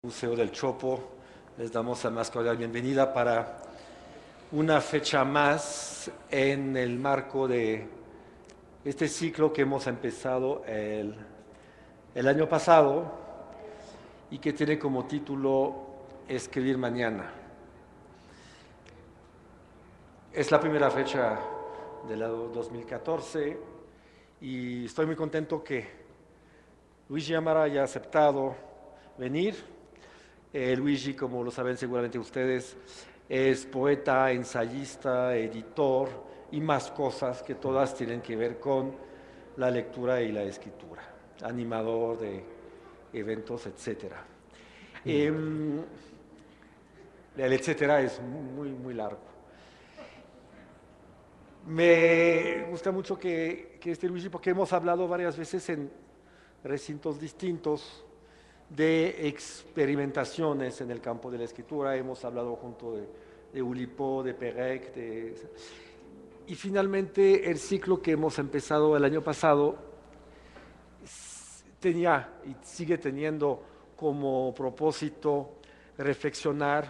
Museo del Chopo. Les damos la más cordial bienvenida para una fecha más en el marco de este ciclo que hemos empezado el año pasado y que tiene como título Escribir Mañana. Es la primera fecha del año 2014 y estoy muy contento que Luigi Amara haya aceptado venir. Luigi, como lo saben seguramente ustedes, es poeta, ensayista, editor y más cosas que todas tienen que ver con la lectura y la escritura, animador de eventos, etcétera. El etcétera es muy largo. Me gusta mucho que esté Luigi porque hemos hablado varias veces en recintos distintos de experimentaciones en el campo de la escritura. Hemos hablado junto de Oulipo, de Perec, y finalmente el ciclo que hemos empezado el año pasado tenía y sigue teniendo como propósito reflexionar,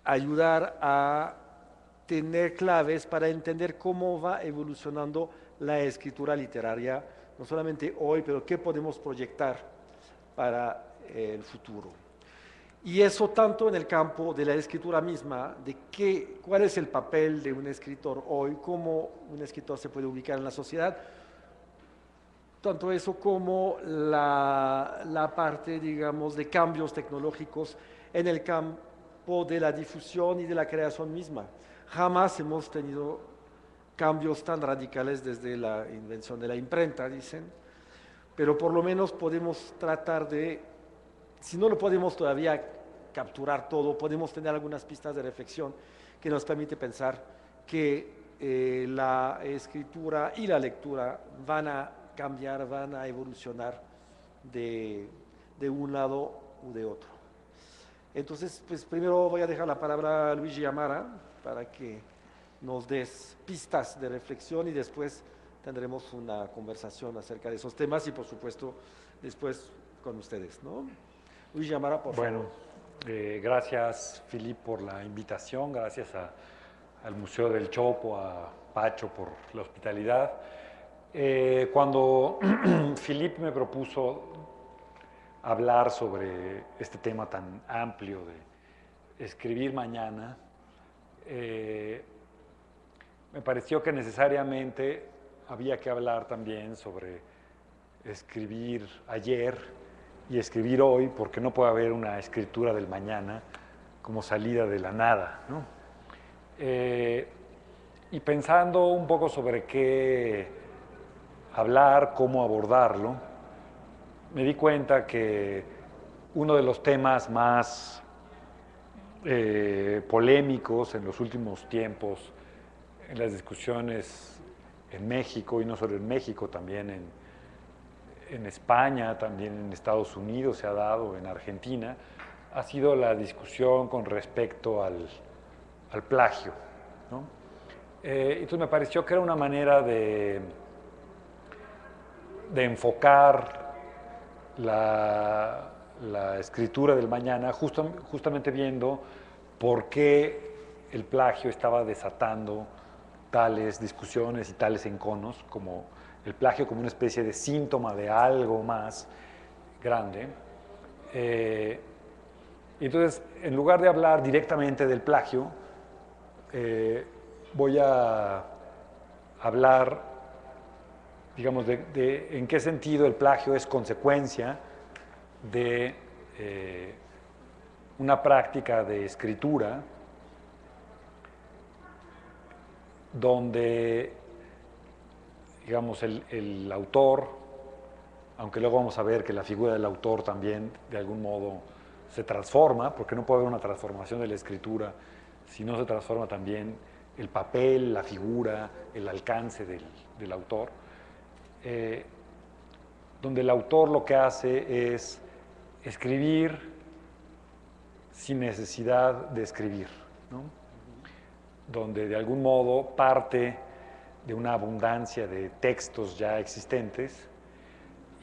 ayudar a tener claves para entender cómo va evolucionando la escritura literaria, no solamente hoy, pero qué podemos proyectar para el futuro. Y eso tanto en el campo de la escritura misma, de cuál es el papel de un escritor hoy, cómo un escritor se puede ubicar en la sociedad, tanto eso como la parte, digamos, de cambios tecnológicos en el campo de la difusión y de la creación misma. Jamás hemos tenido cambios tan radicales desde la invención de la imprenta, dicen, pero por lo menos podemos tratar de, si no lo podemos todavía capturar todo, podemos tener algunas pistas de reflexión que nos permite pensar que la escritura y la lectura van a cambiar, van a evolucionar de un lado u de otro. Entonces, pues primero voy a dejar la palabra a Luigi Amara para que nos des pistas de reflexión y después tendremos una conversación acerca de esos temas y por supuesto después con ustedes, ¿no? Luigi Amara, por Bueno, favor. gracias Filip por la invitación, gracias al Museo del Chopo, a Pacho por la hospitalidad. Cuando Filip me propuso hablar sobre este tema tan amplio de escribir mañana, me pareció que necesariamente había que hablar también sobre escribir ayer y escribir hoy, porque no puede haber una escritura del mañana como salida de la nada, ¿no? Y pensando un poco sobre qué hablar, cómo abordarlo, me di cuenta que uno de los temas más polémicos en los últimos tiempos en las discusiones en México, y no solo en México, también en España, también en Estados Unidos se ha dado, en Argentina, ha sido la discusión con respecto al plagio, ¿no? Entonces me pareció que era una manera de enfocar la escritura del mañana, justamente viendo por qué el plagio estaba desatando tales discusiones y tales enconos, como el plagio como una especie de síntoma de algo más grande. Entonces, en lugar de hablar directamente del plagio, voy a hablar, digamos, de en qué sentido el plagio es consecuencia de una práctica de escritura donde, digamos, el autor, aunque luego vamos a ver que la figura del autor también de algún modo se transforma, porque no puede haber una transformación de la escritura si no se transforma también el papel, la figura, el alcance del autor, donde el autor lo que hace es escribir sin necesidad de escribir, ¿no? Donde de algún modo parte de una abundancia de textos ya existentes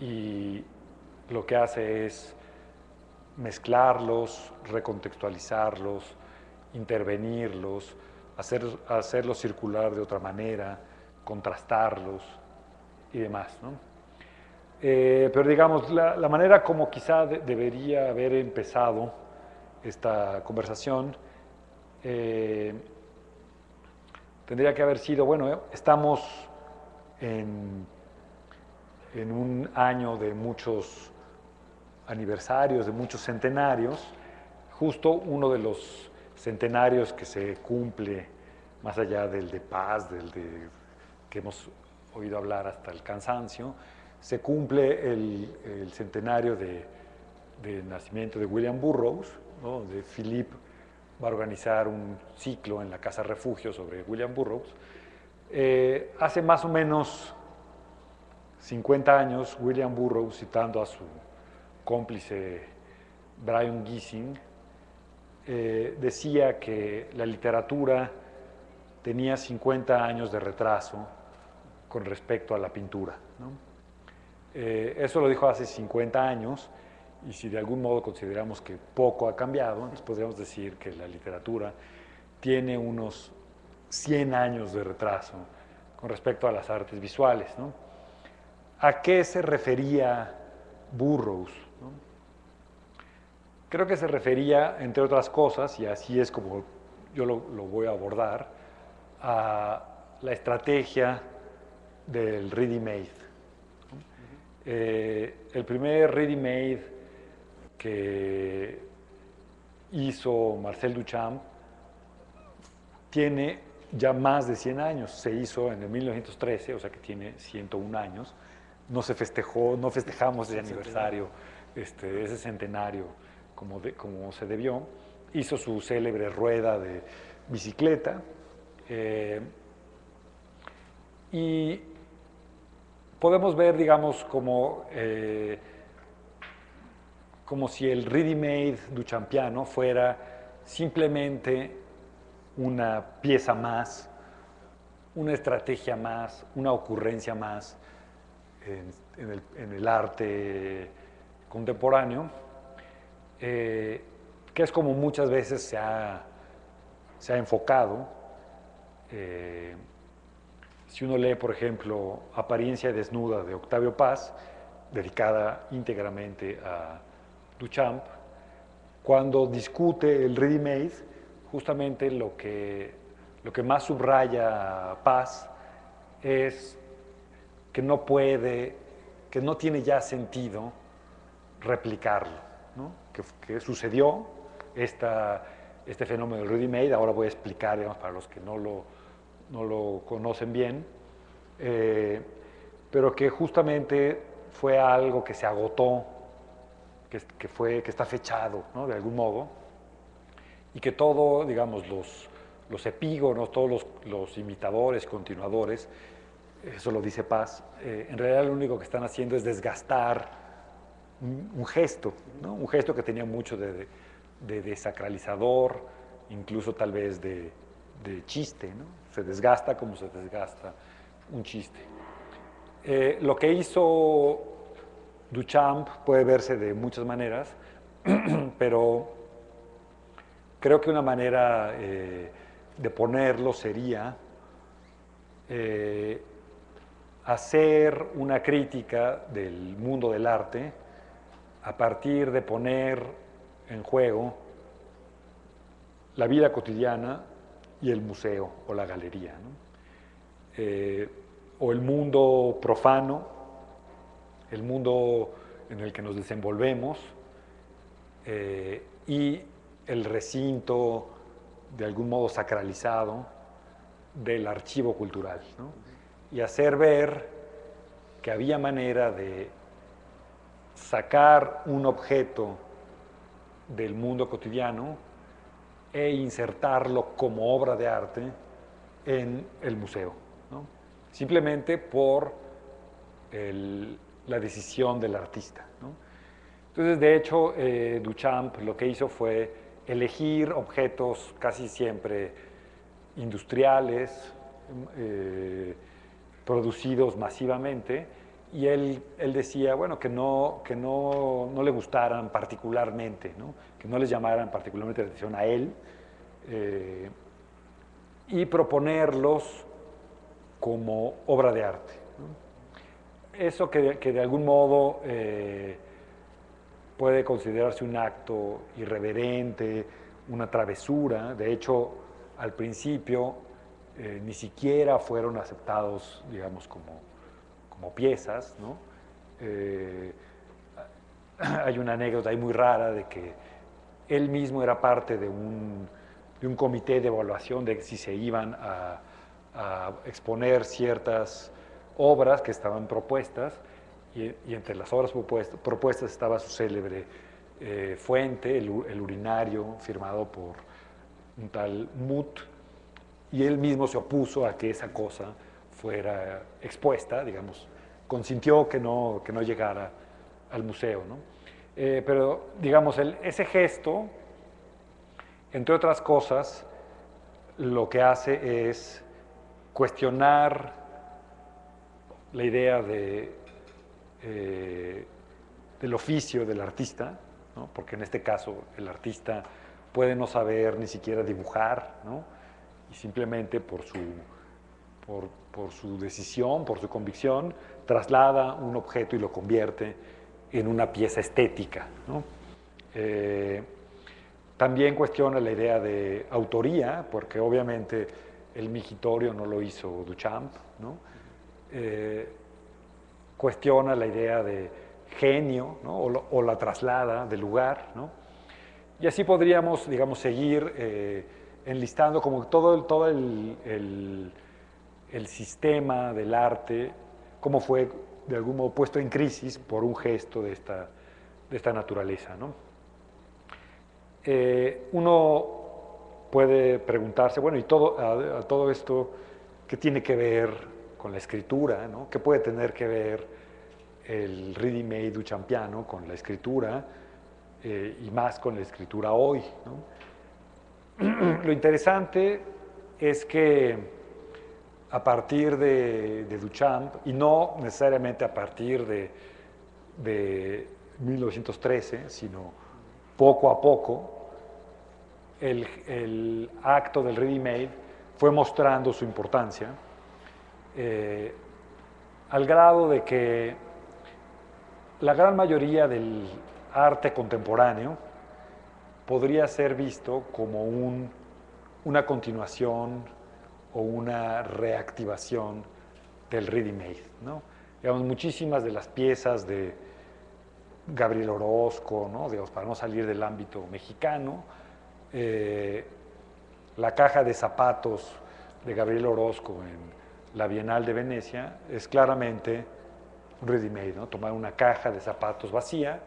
y lo que hace es mezclarlos, recontextualizarlos, intervenirlos, hacerlos circular de otra manera, contrastarlos y demás, ¿no? Pero digamos, la manera como quizá debería haber empezado esta conversación tendría que haber sido, bueno, estamos en un año de muchos aniversarios, de muchos centenarios, justo uno de los centenarios que se cumple, más allá del de paz, que hemos oído hablar hasta el cansancio, se cumple el centenario de nacimiento de William Burroughs, ¿no? De Philip va a organizar un ciclo en la Casa Refugio sobre William Burroughs. Hace más o menos 50 años, William Burroughs, citando a su cómplice Brian Giesing, decía que la literatura tenía 50 años de retraso con respecto a la pintura, ¿no? Eso lo dijo hace 50 años, y si de algún modo consideramos que poco ha cambiado, entonces podríamos decir que la literatura tiene unos 100 años de retraso con respecto a las artes visuales, ¿no? ¿A qué se refería Burroughs, ¿no? Creo que se refería, entre otras cosas, y así es como yo lo voy a abordar, a la estrategia del ready-made. El primer ready-made que hizo Marcel Duchamp tiene ya más de 100 años. Se hizo en el 1913, o sea que tiene 101 años. No se festejó, no festejamos ese aniversario, ese centenario como se debió. Hizo su célebre rueda de bicicleta. Y podemos ver, digamos, como si el ready-made duchampiano fuera simplemente una pieza más, una estrategia más, una ocurrencia más en el arte contemporáneo, que es como muchas veces se ha enfocado. Si uno lee, por ejemplo, Apariencia desnuda de Octavio Paz, dedicada íntegramente a Duchamp, cuando discute el ready-made, justamente lo que más subraya Paz es que no tiene ya sentido replicarlo, ¿no? Que sucedió este fenómeno del ready-made. Ahora voy a explicar, digamos, para los que no lo conocen bien, pero que justamente fue algo que se agotó, que está fechado, ¿no? De algún modo, y que todo, digamos, los epígonos, todos los imitadores, continuadores, eso lo dice Paz, en realidad lo único que están haciendo es desgastar un gesto, ¿no? Un gesto que tenía mucho de desacralizador, incluso tal vez de chiste, ¿no? Se desgasta como se desgasta un chiste. Lo que hizo Duchamp puede verse de muchas maneras, pero creo que una manera de ponerlo sería hacer una crítica del mundo del arte a partir de poner en juego la vida cotidiana y el museo o la galería, ¿no? O el mundo profano, el mundo en el que nos desenvolvemos, y el recinto de algún modo sacralizado del archivo cultural, ¿no? Y hacer ver que había manera de sacar un objeto del mundo cotidiano e insertarlo como obra de arte en el museo, ¿no? Simplemente por la decisión del artista, ¿no? Entonces, de hecho, Duchamp lo que hizo fue elegir objetos casi siempre industriales, producidos masivamente, y él decía, bueno, no le gustaran particularmente, ¿no? Que no les llamaran particularmente la atención a él, y proponerlos como obra de arte, ¿no? Eso que de algún modo puede considerarse un acto irreverente, una travesura. De hecho, al principio ni siquiera fueron aceptados, digamos, como piezas, ¿no? Hay una anécdota ahí muy rara de que él mismo era parte de un comité de evaluación de si se iban a exponer ciertas obras que estaban propuestas, y entre las obras propuestas estaba su célebre fuente, el urinario, firmado por un tal Muth, y él mismo se opuso a que esa cosa fuera expuesta, digamos, consintió que no llegara al museo, ¿no? Pero, digamos, ese gesto, entre otras cosas, lo que hace es cuestionar la idea del oficio del artista, ¿no? Porque en este caso el artista puede no saber ni siquiera dibujar, ¿no? Y simplemente por su decisión, por su convicción, traslada un objeto y lo convierte en una pieza estética, ¿no? También cuestiona la idea de autoría, porque obviamente el migitorio no lo hizo Duchamp, ¿no? Cuestiona la idea de genio, ¿no? o la traslada del lugar, ¿no? Y así podríamos, digamos, seguir enlistando como todo el sistema del arte, cómo fue de algún modo puesto en crisis por un gesto de esta naturaleza, ¿no? Uno puede preguntarse, bueno, ¿y a todo esto qué tiene que ver con la escritura, ¿no? ¿Qué puede tener que ver el ready-made duchampiano con la escritura, y más con la escritura hoy, ¿no? Lo interesante es que a partir de Duchamp, y no necesariamente a partir de 1913, sino poco a poco, el acto del ready-made fue mostrando su importancia, al grado de que la gran mayoría del arte contemporáneo podría ser visto como una continuación o una reactivación del ready-made, ¿no? Digamos, muchísimas de las piezas de Gabriel Orozco, ¿no? Digamos, para no salir del ámbito mexicano, la caja de zapatos de Gabriel Orozco en la Bienal de Venecia es claramente un ready-made, ¿no? Tomar una caja de zapatos vacía,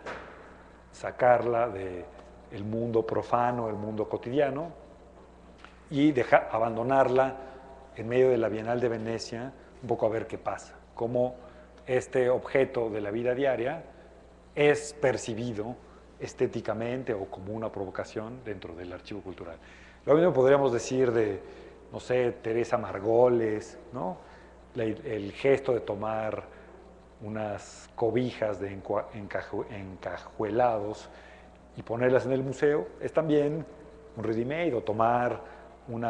sacarla del mundo profano, el mundo cotidiano, y abandonarla en medio de la Bienal de Venecia, un poco a ver qué pasa, cómo este objeto de la vida diaria es percibido estéticamente o como una provocación dentro del archivo cultural. Lo mismo podríamos decir de, no sé, Teresa Margoles, ¿no? El gesto de tomar unas cobijas de encajuelados y ponerlas en el museo es también un ready-made, o tomar un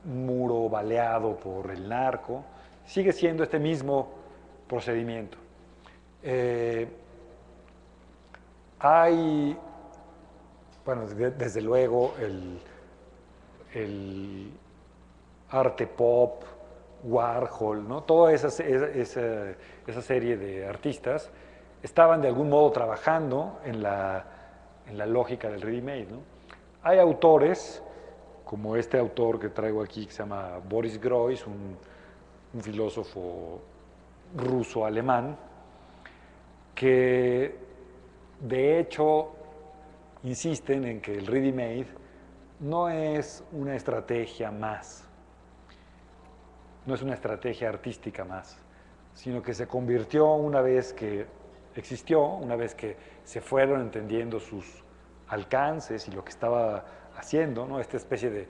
muro baleado por el narco, sigue siendo este mismo procedimiento. Hay, bueno, desde luego el arte pop, Warhol, ¿no? Toda esa serie de artistas estaban de algún modo trabajando en la lógica del ready-made, ¿no? Hay autores, como este autor que traigo aquí, que se llama Boris Groys, un filósofo ruso-alemán, que de hecho insisten en que el ready-made no es una estrategia más, no es una estrategia artística más, sino que se convirtió una vez que existió, una vez que se fueron entendiendo sus alcances y lo que estaba haciendo, ¿no? Esta especie de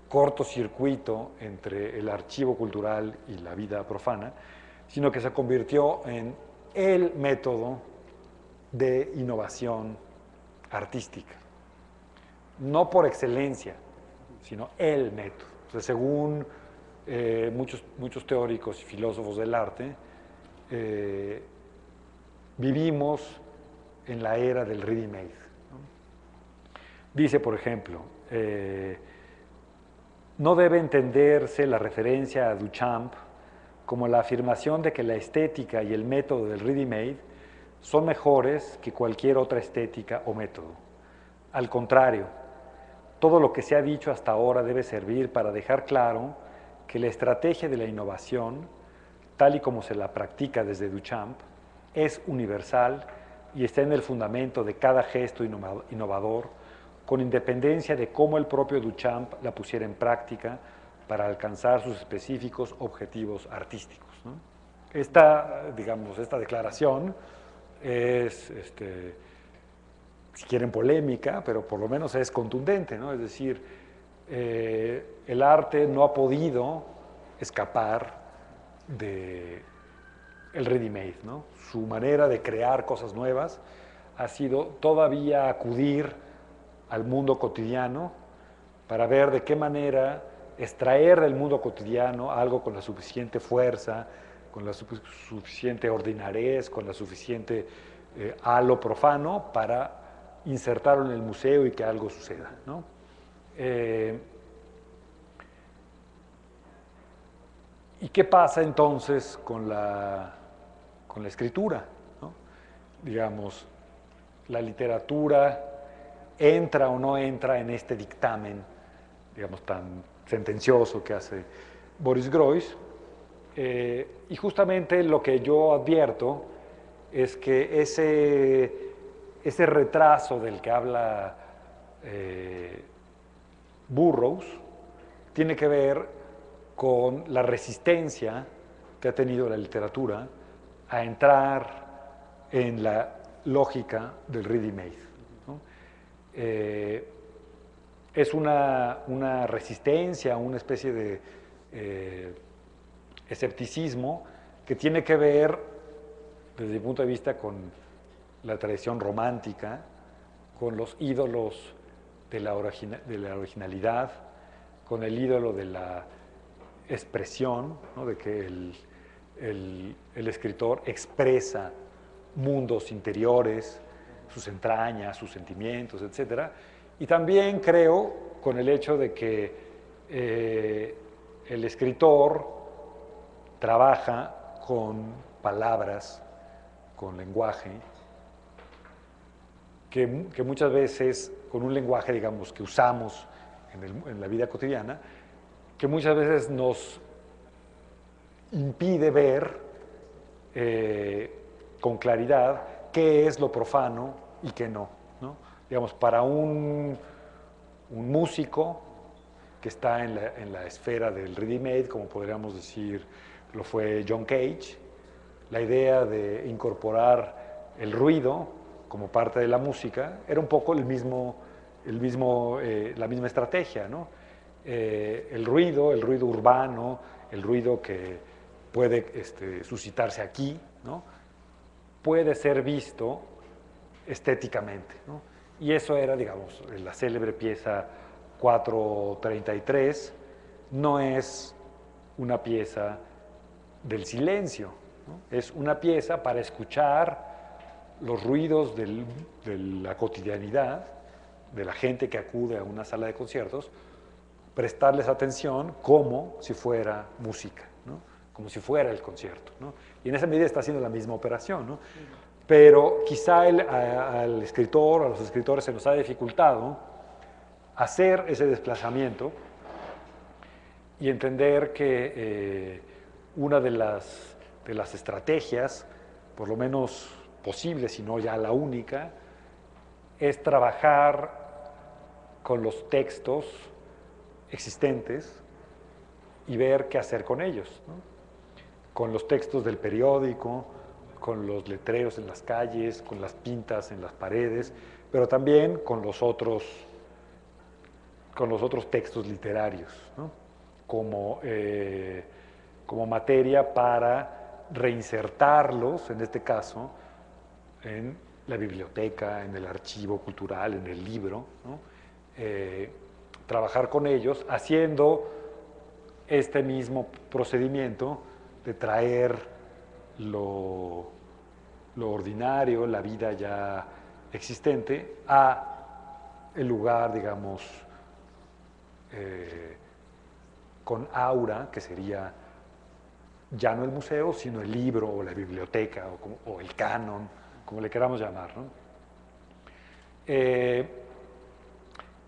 cortocircuito entre el archivo cultural y la vida profana, sino que se convirtió en el método de innovación artística. No por excelencia, sino el método. Entonces, según muchos teóricos y filósofos del arte, vivimos en la era del ready-made, ¿no? Dice, por ejemplo, no debe entenderse la referencia a Duchamp como la afirmación de que la estética y el método del ready-made son mejores que cualquier otra estética o método. Al contrario, todo lo que se ha dicho hasta ahora debe servir para dejar claro que la estrategia de la innovación, tal y como se la practica desde Duchamp, es universal y está en el fundamento de cada gesto innovador, con independencia de cómo el propio Duchamp la pusiera en práctica para alcanzar sus específicos objetivos artísticos, ¿no? Esta declaración es, si quieren, polémica, pero por lo menos es contundente, ¿no? Es decir, el arte no ha podido escapar del ready-made, ¿no? Su manera de crear cosas nuevas ha sido todavía acudir al mundo cotidiano para ver de qué manera extraer del mundo cotidiano algo con la suficiente fuerza, con la suficiente ordinariez, con la suficiente halo profano para insertarlo en el museo y que algo suceda, ¿no? ¿Y qué pasa entonces con la escritura, ¿no? Digamos, la literatura entra o no entra en este dictamen, digamos, tan sentencioso que hace Boris Groys. Y justamente lo que yo advierto es que ese retraso del que habla Burroughs tiene que ver con la resistencia que ha tenido la literatura a entrar en la lógica del ready-made, ¿no? Es una resistencia, una especie de escepticismo que tiene que ver, desde mi punto de vista, con la tradición romántica, con los ídolos de la originalidad, con el ídolo de la expresión, ¿no? De que el escritor expresa mundos interiores, sus entrañas, sus sentimientos, etc. Y también creo con el hecho de que el escritor trabaja con palabras, con lenguaje, que muchas veces, con un lenguaje, digamos, que usamos en la vida cotidiana, que muchas veces nos impide ver con claridad qué es lo profano y qué no, ¿no? Digamos, para un músico que está en la esfera del ready-made, como podríamos decir, lo fue John Cage, la idea de incorporar el ruido como parte de la música era un poco la misma estrategia, ¿no? El ruido urbano, el ruido que puede suscitarse aquí, ¿no? Puede ser visto estéticamente, ¿no? Y eso era, digamos, la célebre pieza 433, no es una pieza del silencio, ¿no? Es una pieza para escuchar los ruidos de la cotidianidad, de la gente que acude a una sala de conciertos, prestarles atención como si fuera música, ¿no? Como si fuera el concierto, ¿no? Y en esa medida está haciendo la misma operación, ¿no? Pero quizá al escritor, a los escritores se nos ha dificultado hacer ese desplazamiento y entender que una de las estrategias, por lo menos posible, si no ya la única, es trabajar con los textos existentes y ver qué hacer con ellos, ¿no? Con los textos del periódico, con los letreros en las calles, con las pintas en las paredes, pero también con los otros textos literarios, ¿no? Como materia para reinsertarlos, en este caso, en la biblioteca, en el archivo cultural, en el libro, ¿no? Trabajar con ellos haciendo este mismo procedimiento de traer lo ordinario, la vida ya existente, a el lugar, digamos, con aura, que sería ya no el museo, sino el libro o la biblioteca o el canon, como le queramos llamar, ¿no?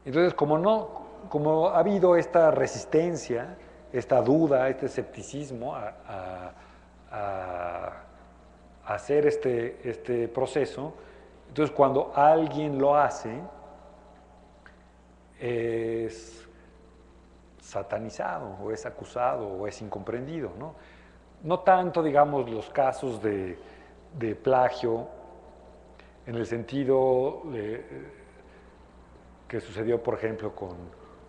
Entonces, como ha habido esta resistencia, esta duda, este escepticismo a hacer este proceso, entonces cuando alguien lo hace, es satanizado, o es acusado, o es incomprendido, ¿no? No tanto, digamos, los casos de plagio, en el sentido que sucedió, por ejemplo, con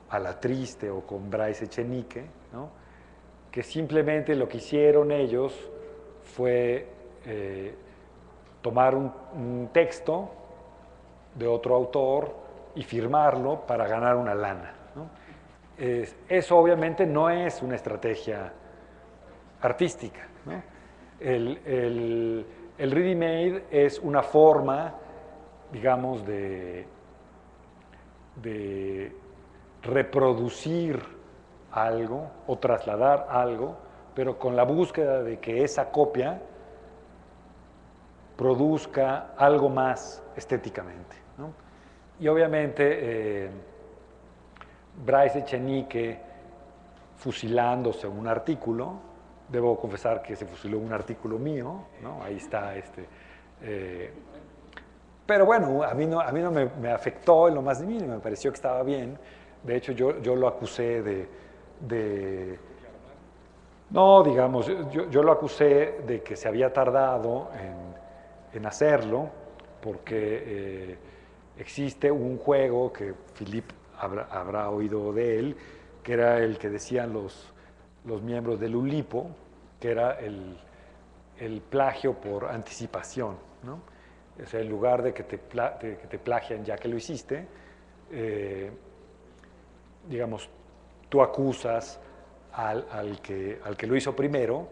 Alatriste o con Bryce Echenique, ¿no? Que simplemente lo que hicieron ellos fue tomar un texto de otro autor y firmarlo para ganar una lana, ¿no? Eso obviamente no es una estrategia artística, ¿no? El ready-made es una forma, digamos, de reproducir algo o trasladar algo, pero con la búsqueda de que esa copia produzca algo más estéticamente, ¿no? Y obviamente Bryce Echenique fusilándose un artículo, debo confesar que se fusiló un artículo mío, ¿no? Ahí está pero bueno, a mí no me afectó en lo más mínimo, me pareció que estaba bien. De hecho, yo lo acusé no, digamos, yo lo acusé de que se había tardado en hacerlo, porque existe un juego que Philip habrá oído de él, que era el que decían los miembros del Ulipo, que era el plagio por anticipación, ¿no? O sea, en lugar de que te plagian ya que lo hiciste, digamos, tú acusas al que lo hizo primero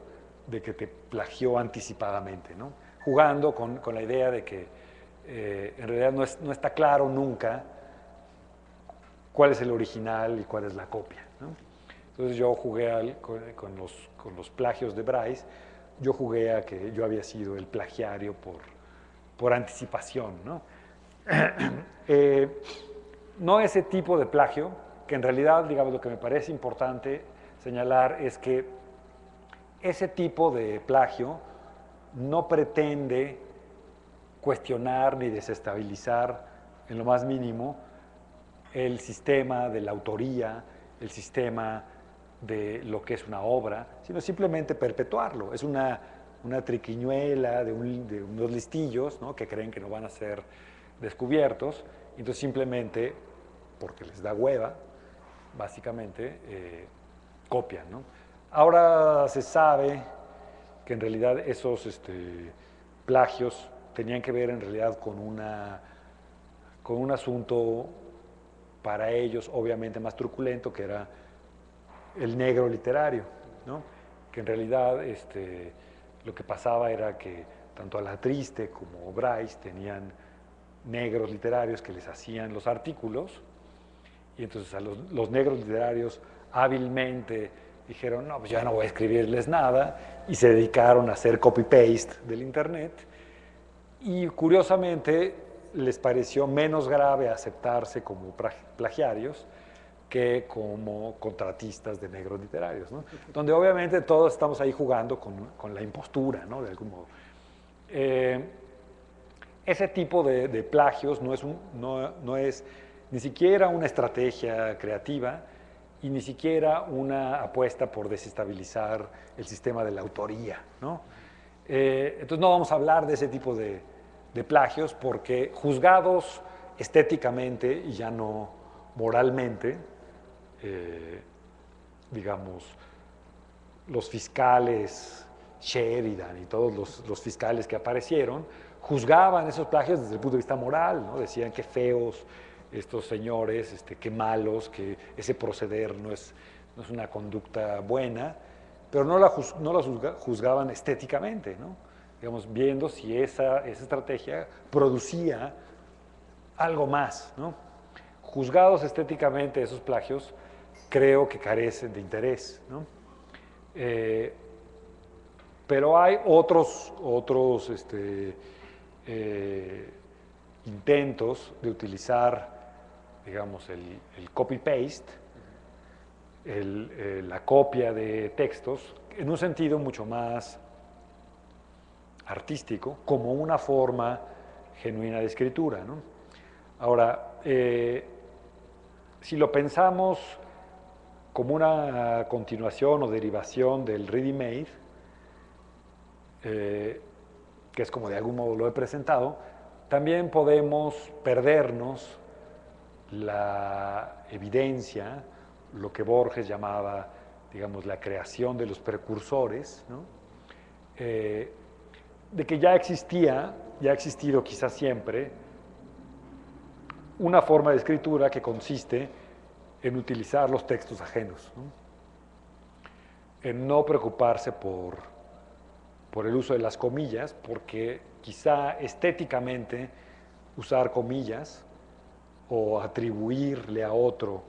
de que te plagió anticipadamente, ¿no? Jugando con la idea de que en realidad no está claro nunca cuál es el original y cuál es la copia, ¿no? Entonces yo jugué con los plagios de Bryce, yo jugué a que yo había sido el plagiario por anticipación, ¿no? No ese tipo de plagio, que en realidad, digamos, lo que me parece importante señalar es que ese tipo de plagio no pretende cuestionar ni desestabilizar en lo más mínimo el sistema de la autoría, el sistema de lo que es una obra, sino simplemente perpetuarlo. Es una triquiñuela de unos listillos, ¿no? Que creen que no van a ser descubiertos, entonces simplemente, porque les da hueva, básicamente, copian, ¿no? Ahora se sabe que en realidad esos plagios tenían que ver en realidad con un asunto para ellos obviamente más truculento, que era el negro literario, ¿no? Que en realidad lo que pasaba era que tanto Alatriste como Bryce tenían negros literarios que les hacían los artículos, y entonces a los negros literarios hábilmente dijeron, no, pues ya no voy a escribirles nada, y se dedicaron a hacer copy-paste del internet, y curiosamente les pareció menos grave aceptarse como plagiarios que como contratistas de negros literarios, ¿no? Donde obviamente todos estamos ahí jugando con la impostura, ¿no? De algún modo. Ese tipo de plagios no es ni siquiera una estrategia creativa y ni siquiera una apuesta por desestabilizar el sistema de la autoría, ¿no? Entonces no vamos a hablar de ese tipo de plagios porque juzgados estéticamente y ya no moralmente, digamos, los fiscales Sheridan y todos los fiscales que aparecieron, juzgaban esos plagios desde el punto de vista moral, ¿no? Decían qué feos estos señores, qué malos, que ese proceder no es una conducta buena, pero no la juzgaban estéticamente, ¿no? Digamos, viendo si esa estrategia producía algo más, ¿no? Juzgados estéticamente esos plagios, creo que carecen de interés, ¿no? Pero hay otros intentos de utilizar, digamos, el copy-paste, la copia de textos, en un sentido mucho más artístico, como una forma genuina de escritura, ¿no? Ahora, si lo pensamos como una continuación o derivación del ready-made, que es como de algún modo lo he presentado, también podemos perdernos la evidencia, lo que Borges llamaba, digamos, la creación de los precursores, ¿no? De que ya existía, ya ha existido quizás siempre, una forma de escritura que consiste en utilizar los textos ajenos, ¿no? En no preocuparse por el uso de las comillas, porque quizá estéticamente usar comillas o atribuirle a otro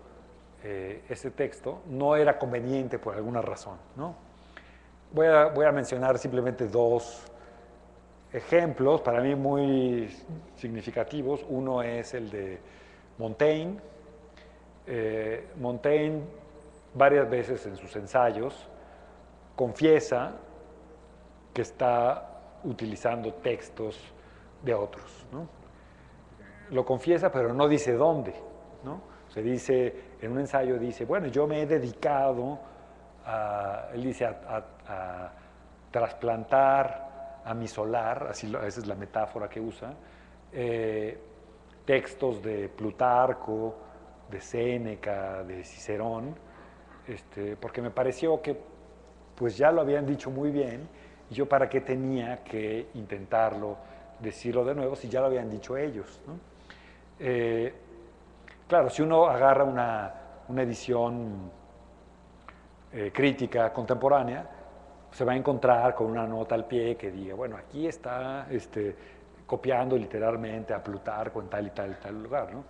ese texto no era conveniente por alguna razón, ¿no? Voy a mencionar simplemente dos ejemplos para mí muy significativos. Uno es el de Montaigne. Montaigne varias veces en sus ensayos confiesa que está utilizando textos de otros, ¿no? Lo confiesa, pero no dice dónde, ¿no? Se dice, en un ensayo dice, bueno, yo me he dedicado él dice, a trasplantar a mi solar, esa es la metáfora que usa, textos de Plutarco, de Séneca, de Cicerón, porque me pareció que pues ya lo habían dicho muy bien, y yo para qué tenía que intentarlo, decirlo de nuevo, si ya lo habían dicho ellos, ¿no? Claro, si uno agarra una edición crítica contemporánea, se va a encontrar con una nota al pie que diga, bueno, aquí está copiando literalmente a Plutarco en tal y tal y tal lugar, ¿no?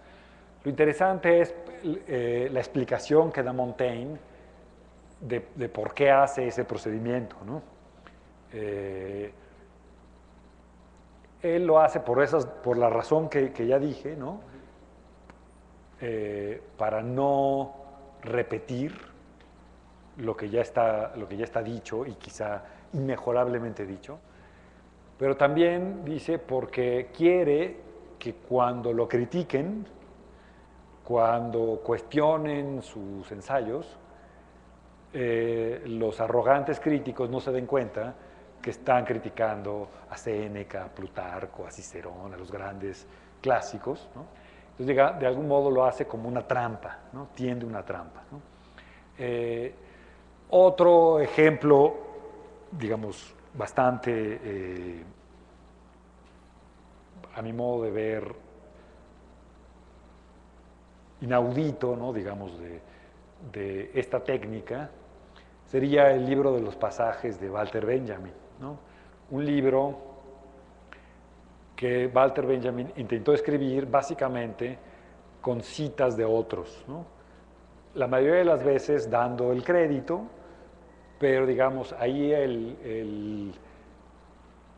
Lo interesante es la explicación que da Montaigne de por qué hace ese procedimiento, ¿no? Él lo hace por la razón que ya dije, ¿no? Para no repetir lo que ya está dicho y quizá inmejorablemente dicho, pero también dice porque quiere que cuando lo critiquen, cuando cuestionen sus ensayos, los arrogantes críticos no se den cuenta que están criticando a Séneca, a Plutarco, a Cicerón, a los grandes clásicos, ¿no? Entonces, de algún modo lo hace como una trampa, ¿no? Tiende una trampa, ¿no? Otro ejemplo, digamos, bastante, a mi modo de ver, inaudito, ¿no? Digamos, de esta técnica, sería el libro de los pasajes de Walter Benjamin, ¿no? Un libro que Walter Benjamin intentó escribir básicamente con citas de otros, ¿no? La mayoría de las veces dando el crédito, pero digamos, ahí el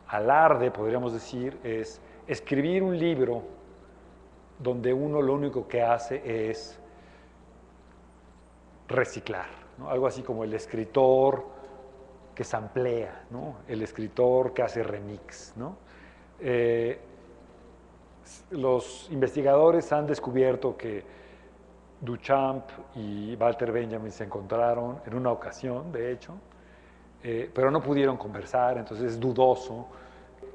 alarde, podríamos decir, es escribir un libro donde uno lo único que hace es reciclar, ¿no? Algo así como el escritor que samplea, ¿no? El escritor que hace remix, ¿no? Los investigadores han descubierto que Duchamp y Walter Benjamin se encontraron en una ocasión, de hecho, pero no pudieron conversar, entonces es dudoso.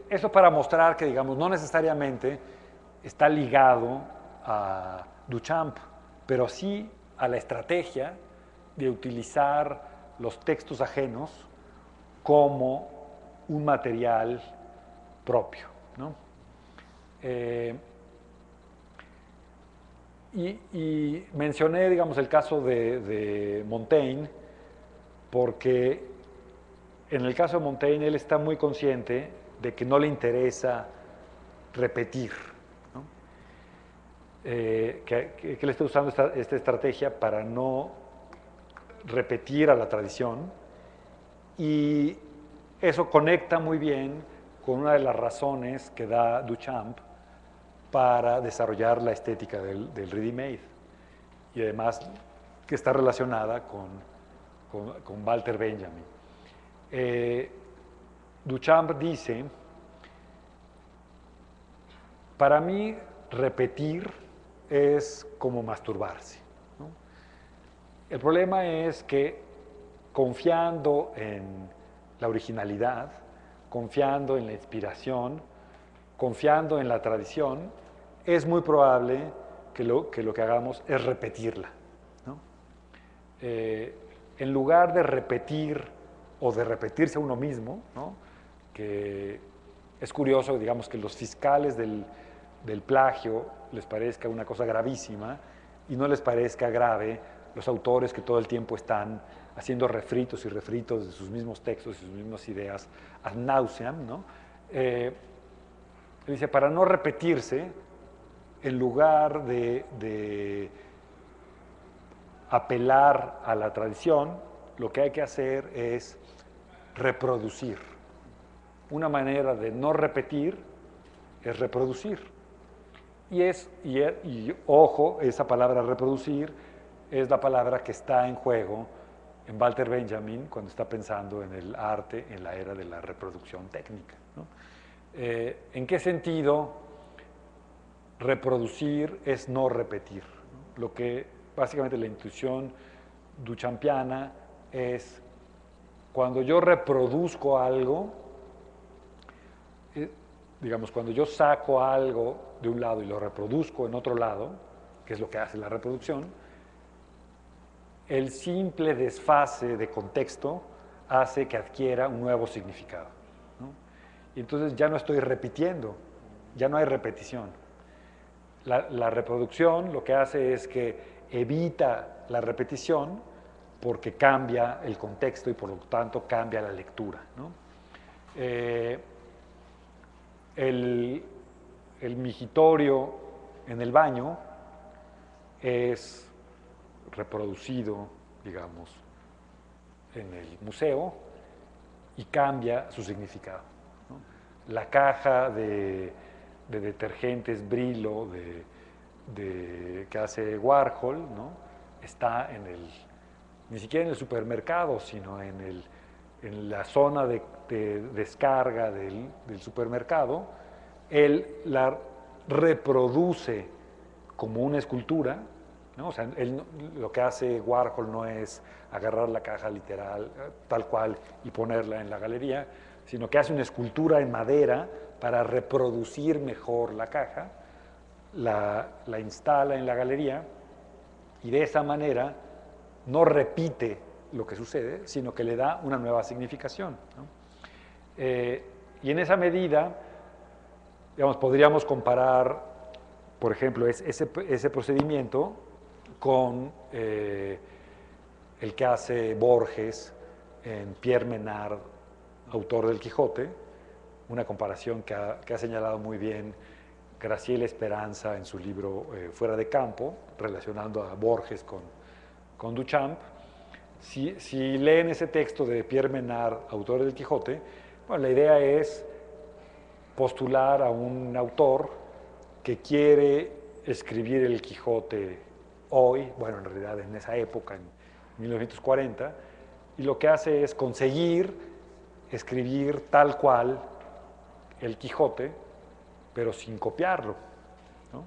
Eso para mostrar que, digamos, no necesariamente está ligado a Duchamp, pero sí a la estrategia de utilizar los textos ajenos como un material propio, ¿no? Y mencioné, digamos, el caso de Montaigne, porque en el caso de Montaigne él está muy consciente de que no le interesa repetir, ¿no? Que él está usando esta estrategia para no repetir a la tradición, y eso conecta muy bien con una de las razones que da Duchamp para desarrollar la estética del ready-made, y además que está relacionada con Walter Benjamin. Duchamp dice, para mí repetir es como masturbarse, ¿no? El problema es que confiando en la originalidad, confiando en la inspiración, confiando en la tradición, es muy probable que lo que hagamos es repetirla, ¿no? En lugar de repetir o de repetirse a uno mismo, ¿no? Que es curioso, digamos, que los fiscales del plagio les parezca una cosa gravísima y no les parezca grave los autores que todo el tiempo están haciendo refritos y refritos de sus mismos textos y sus mismas ideas ad nauseam, ¿no? Dice, para no repetirse, en lugar de apelar a la tradición, lo que hay que hacer es reproducir. Una manera de no repetir es reproducir. Y ojo, esa palabra reproducir es la palabra que está en juego en Walter Benjamin cuando está pensando en el arte en la era de la reproducción técnica, ¿no? ¿En qué sentido reproducir es no repetir, ¿no? Lo que básicamente la intuición duchampiana es cuando yo reproduzco algo, digamos, cuando yo saco algo de un lado y lo reproduzco en otro lado, que es lo que hace la reproducción, el simple desfase de contexto hace que adquiera un nuevo significado, ¿no? Y entonces ya no estoy repitiendo, ya no hay repetición. La reproducción lo que hace es que evita la repetición porque cambia el contexto y por lo tanto cambia la lectura, ¿no? El migitorio en el baño es reproducido, digamos, en el museo y cambia su significado, ¿no? La caja de detergentes Brillo que hace Warhol, ¿no? Está ni siquiera en el supermercado, sino en la zona de descarga del supermercado. Él la reproduce como una escultura, ¿no? O sea, lo que hace Warhol no es agarrar la caja literal, tal cual, y ponerla en la galería, sino que hace una escultura en madera para reproducir mejor la caja, la instala en la galería y de esa manera no repite lo que sucede, sino que le da una nueva significación, ¿no? Y en esa medida, digamos, podríamos comparar, por ejemplo, ese procedimiento con el que hace Borges en Pierre Menard, autor del Quijote, una comparación que ha señalado muy bien Graciela Esperanza en su libro Fuera de Campo, relacionando a Borges con Duchamp. Si leen ese texto de Pierre Menard, autor del Quijote, bueno, la idea es postular a un autor que quiere escribir el Quijote hoy, bueno, en realidad en esa época, en 1940, y lo que hace es conseguir escribir tal cual el Quijote, pero sin copiarlo, ¿no?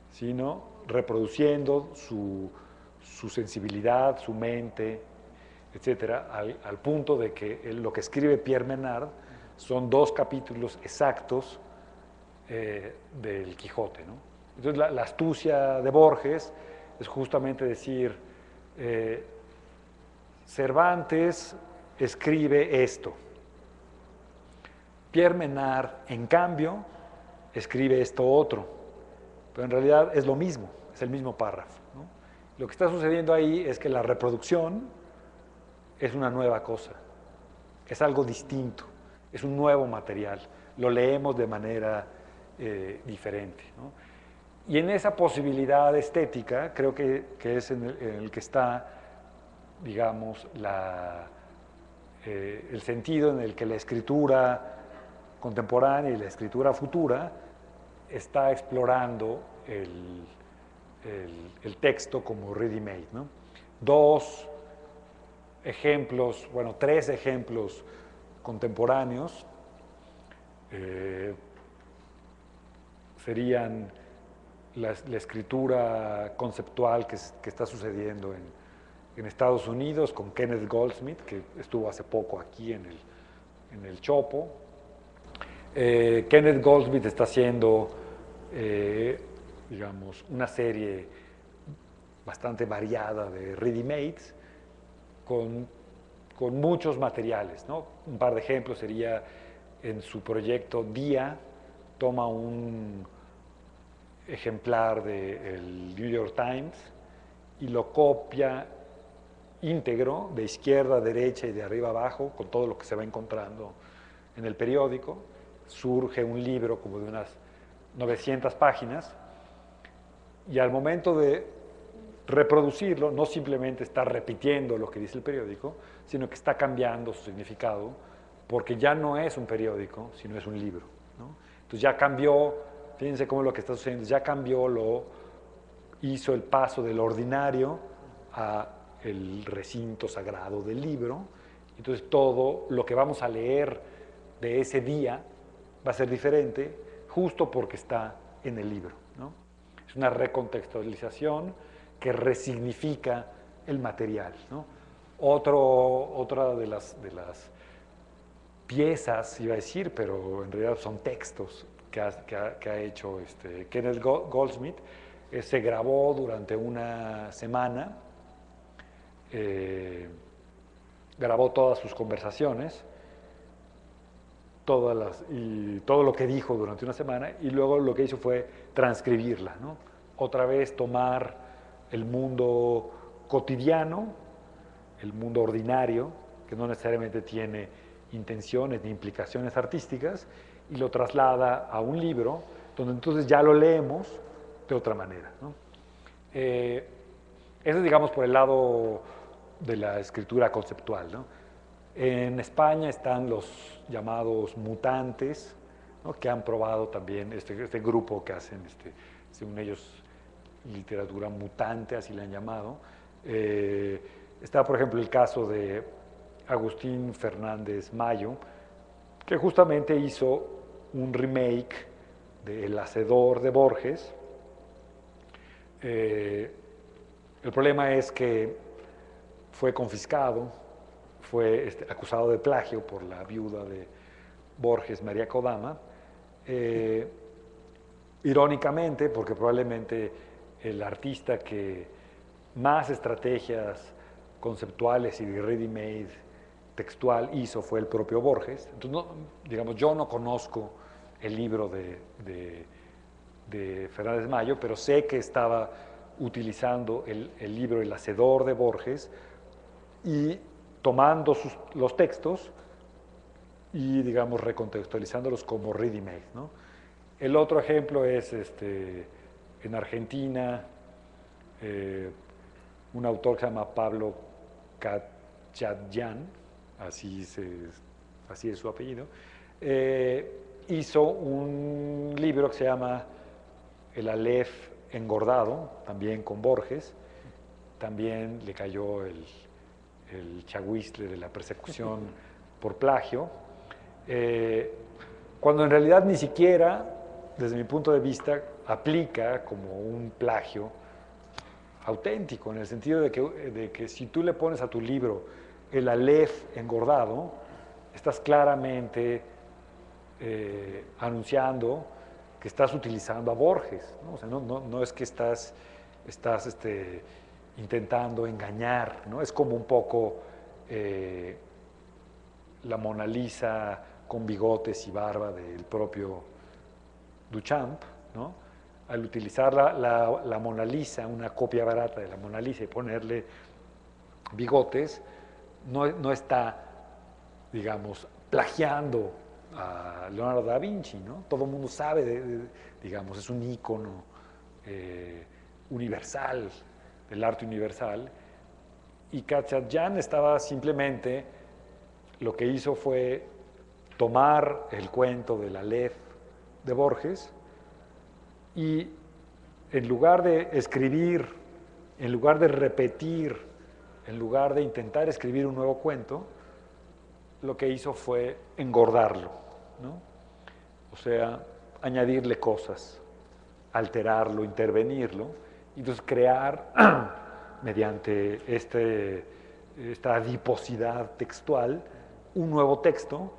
Sino reproduciendo su sensibilidad, su mente, etcétera, al punto de que lo que escribe Pierre Menard son 2 capítulos exactos del Quijote, ¿no? Entonces la astucia de Borges es justamente decir, Cervantes escribe esto, Pierre Menard, en cambio, escribe esto otro, pero en realidad es lo mismo, es el mismo párrafo, ¿no? Lo que está sucediendo ahí es que la reproducción es una nueva cosa, es algo distinto, es un nuevo material, lo leemos de manera diferente, ¿no? Y en esa posibilidad estética creo que es en el que está, digamos, el sentido en el que la escritura contemporánea y la escritura futura está explorando el texto como ready-made, ¿no? Dos ejemplos, bueno, tres ejemplos contemporáneos serían la escritura conceptual que está sucediendo en Estados Unidos con Kenneth Goldsmith, que estuvo hace poco aquí en el Chopo. Kenneth Goldsmith está haciendo, digamos, una serie bastante variada de ready-mades con muchos materiales, ¿no? Un par de ejemplos sería en su proyecto Día, toma un ejemplar del New York Times y lo copia íntegro de izquierda a derecha y de arriba a abajo con todo lo que se va encontrando en el periódico. Surge un libro como de unas 900 páginas y al momento de reproducirlo no simplemente está repitiendo lo que dice el periódico, sino que está cambiando su significado porque ya no es un periódico, sino es un libro, ¿no? Entonces ya cambió, fíjense cómo es lo que está sucediendo, ya cambió, hizo el paso del ordinario a el recinto sagrado del libro. Entonces todo lo que vamos a leer de ese día va a ser diferente justo porque está en el libro, ¿no? Es una recontextualización que resignifica el material, ¿no? Otra de las piezas, iba a decir, pero en realidad son textos que ha hecho Kenneth Goldsmith, se grabó durante una semana, grabó todas sus conversaciones, y todo lo que dijo durante una semana, y luego lo que hizo fue transcribirla, ¿no? Otra vez tomar el mundo cotidiano, el mundo ordinario, que no necesariamente tiene intenciones ni implicaciones artísticas, y lo traslada a un libro, donde entonces ya lo leemos de otra manera, ¿no? Eso es, digamos, por el lado de la escritura conceptual, ¿no? En España están los llamados mutantes, ¿no? Que han probado también este grupo que hacen, según ellos, literatura mutante, así le han llamado. Está, por ejemplo, el caso de Agustín Fernández Mayo, que justamente hizo un remake de El Hacedor de Borges. El problema es que fue confiscado, fue acusado de plagio por la viuda de Borges, María Kodama, irónicamente, porque probablemente el artista que más estrategias conceptuales y de ready-made textual hizo fue el propio Borges. Entonces, no, digamos, yo no conozco el libro de Fernández Mayo, pero sé que estaba utilizando el libro El Hacedor de Borges y tomando los textos y, digamos, recontextualizándolos como ready-made, ¿no? El otro ejemplo es en Argentina, un autor que se llama Pablo Kachadjian, así es su apellido, hizo un libro que se llama El Aleph engordado, también con Borges. También le cayó el chagüistle de la persecución por plagio, cuando en realidad ni siquiera, desde mi punto de vista, aplica como un plagio auténtico, en el sentido de que si tú le pones a tu libro el Aleph engordado, estás claramente anunciando que estás utilizando a Borges, ¿no? O sea, no es que estás intentando engañar, ¿no? Es como un poco la Mona Lisa con bigotes y barba del propio Duchamp, ¿no? Al utilizar la Mona Lisa, una copia barata de la Mona Lisa, y ponerle bigotes, no está, digamos, plagiando a Leonardo da Vinci, ¿no? Todo el mundo sabe, digamos, es un ícono universal, del arte universal, y Khatchadjian estaba simplemente, lo que hizo fue tomar el cuento de la Aleph de Borges y en lugar de escribir, en lugar de repetir, en lugar de intentar escribir un nuevo cuento, lo que hizo fue engordarlo, ¿no? O sea, añadirle cosas, alterarlo, intervenirlo, y entonces crear, mediante esta adiposidad textual, un nuevo texto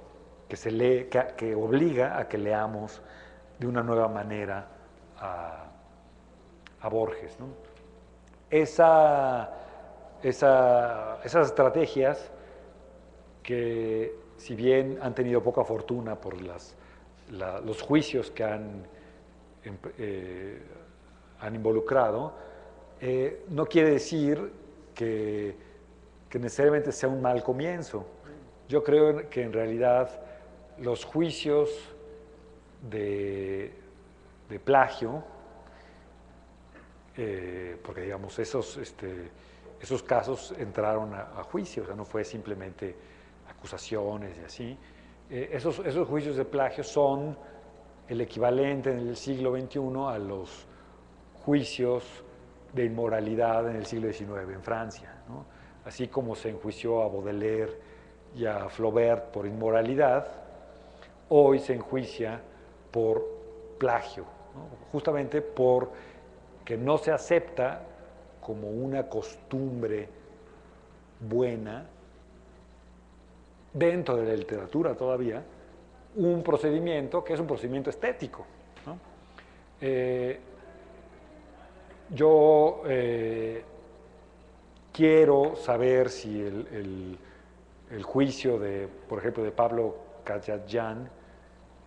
que se lee, que obliga a que leamos de una nueva manera a Borges, ¿no? Esas estrategias que, si bien han tenido poca fortuna por los juicios que han involucrado, no quiere decir que necesariamente sea un mal comienzo. Yo creo que en realidad los juicios de plagio, porque digamos esos casos entraron a juicio, o sea, no fue simplemente acusaciones y así. Esos juicios de plagio son el equivalente en el siglo XXI a los juicios de inmoralidad en el siglo XIX en Francia, ¿no? Así como se enjuició a Baudelaire y a Flaubert por inmoralidad, hoy se enjuicia por plagio, ¿no? Justamente porque no se acepta como una costumbre buena dentro de la literatura todavía un procedimiento que es un procedimiento estético, ¿no? Yo quiero saber si el juicio por ejemplo, de Pablo Khatchadjian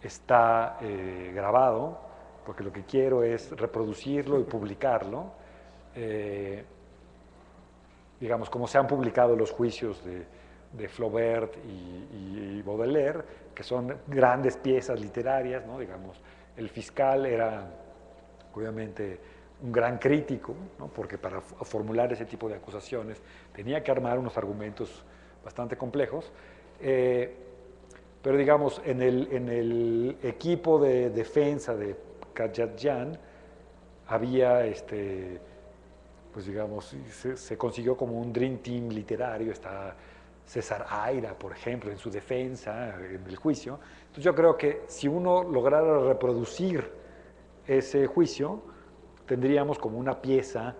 está grabado, porque lo que quiero es reproducirlo y publicarlo, digamos, como se han publicado los juicios de Flaubert y Baudelaire, que son grandes piezas literarias, ¿no? Digamos, el fiscal era, obviamente, un gran crítico, ¿no? Porque para formular ese tipo de acusaciones tenía que armar unos argumentos bastante complejos, pero digamos, en el equipo de defensa de Khatchadjian había, pues digamos, se consiguió como un dream team literario. Está César Aira, por ejemplo, en su defensa, en el juicio. Entonces yo creo que si uno lograra reproducir ese juicio, tendríamos como una pieza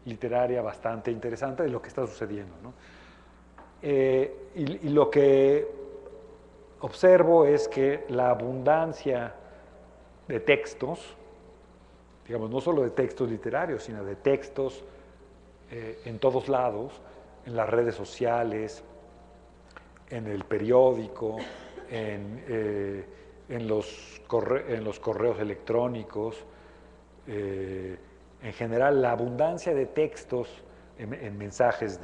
literaria bastante interesante de lo que está sucediendo, ¿no? Y lo que observo es que la abundancia de textos, digamos, no solo de textos literarios, sino de textos en todos lados, en las redes sociales, en el periódico, en los correos electrónicos, en general la abundancia de textos en mensajes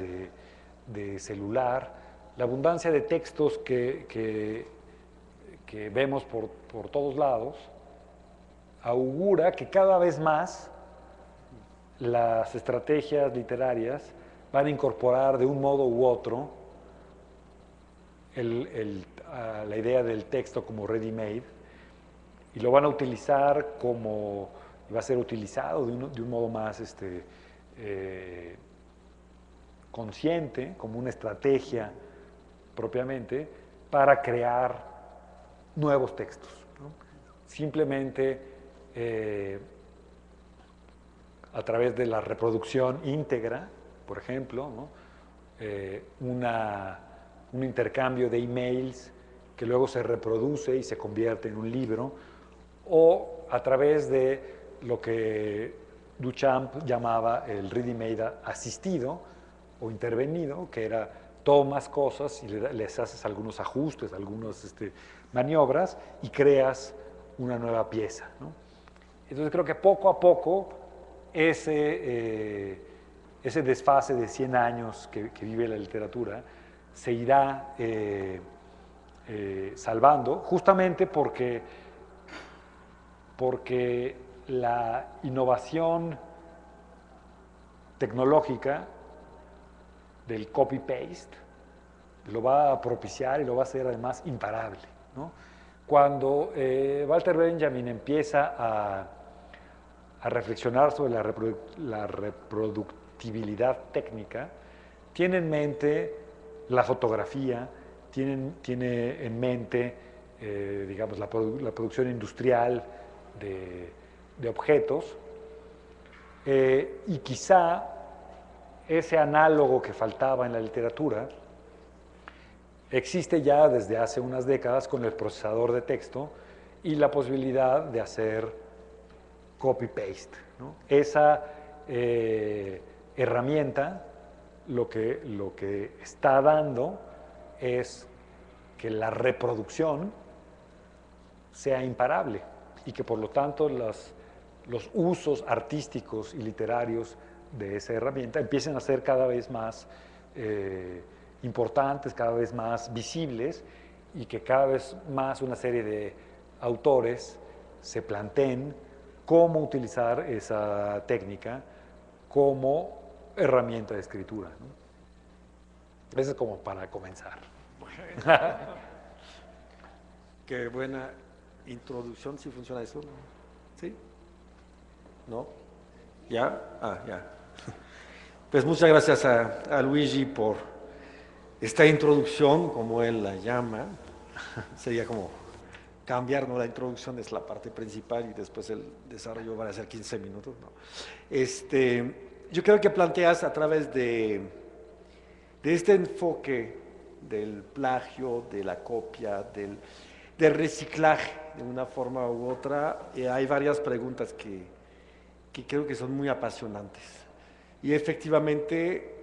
de celular, la abundancia de textos que vemos por todos lados, augura que cada vez más las estrategias literarias van a incorporar de un modo u otro la idea del texto como ready-made, y lo van a utilizar como, y va a ser utilizado de un modo más consciente, como una estrategia propiamente, para crear nuevos textos, ¿no? Simplemente a través de la reproducción íntegra, por ejemplo, ¿no? Un intercambio de emails que luego se reproduce y se convierte en un libro, o a través de lo que Duchamp llamaba el ready-made asistido o intervenido, que era tomas cosas y les haces algunos ajustes, algunas maniobras y creas una nueva pieza, ¿no? Entonces creo que poco a poco ese desfase de 100 años que vive la literatura se irá salvando, justamente porque la innovación tecnológica del copy-paste lo va a propiciar y lo va a hacer además imparable, ¿no? Cuando Walter Benjamin empieza a reflexionar sobre la reproductibilidad técnica, tiene en mente la fotografía, tiene en mente, digamos, la producción industrial de objetos, y quizá ese análogo que faltaba en la literatura existe ya desde hace unas décadas con el procesador de texto y la posibilidad de hacer copy-paste, ¿no? Esa herramienta lo que está dando es que la reproducción sea imparable y que por lo tanto los usos artísticos y literarios de esa herramienta empiecen a ser cada vez más importantes, cada vez más visibles y que cada vez más una serie de autores se planteen cómo utilizar esa técnica como herramienta de escritura, ¿no? Eso es como para comenzar. Qué buena introducción, si funciona eso, ¿no? ¿Sí? ¿No? ¿Ya? Ah, ya. Pues muchas gracias a Luigi por esta introducción, como él la llama. Sería como cambiar, ¿no? La introducción es la parte principal y después el desarrollo van a ser 15 minutos, ¿no? Yo creo que planteas a través de este enfoque del plagio, de la copia, del reciclaje, de una forma u otra, hay varias preguntas que creo que son muy apasionantes. Y efectivamente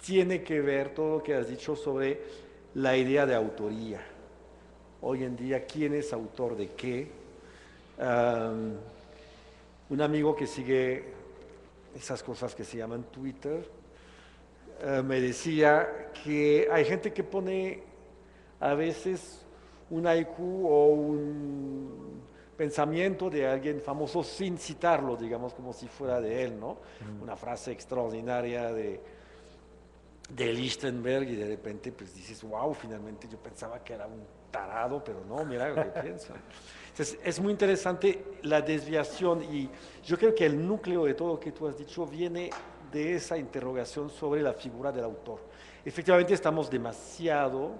tiene que ver todo lo que has dicho sobre la idea de autoría. Hoy en día, ¿quién es autor de qué? Un amigo que sigue esas cosas que se llaman Twitter, me decía que hay gente que pone a veces un haiku o un pensamiento de alguien famoso sin citarlo, digamos, como si fuera de él, ¿no? Una frase extraordinaria de Lichtenberg y de repente pues dices, wow, finalmente yo pensaba que era un tarado, pero no, mira lo que piensa. Entonces es muy interesante la desviación y yo creo que el núcleo de todo lo que tú has dicho viene de esa interrogación sobre la figura del autor. Efectivamente estamos demasiado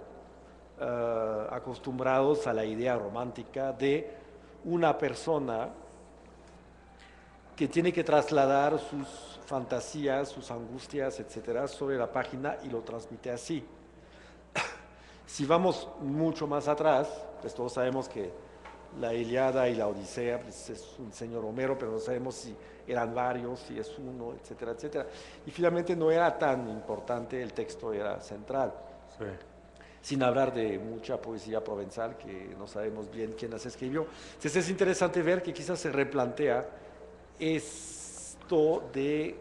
acostumbrados a la idea romántica de una persona que tiene que trasladar sus fantasías, sus angustias, etcétera, sobre la página y lo transmite así. Si vamos mucho más atrás, pues todos sabemos que la Ilíada y la Odisea pues es un señor Homero, pero no sabemos si eran varios, si es uno, etcétera, etcétera. Y finalmente no era tan importante, el texto era central. Sí. Sin hablar de mucha poesía provenzal que no sabemos bien quién las escribió. Entonces es interesante ver que quizás se replantea esto de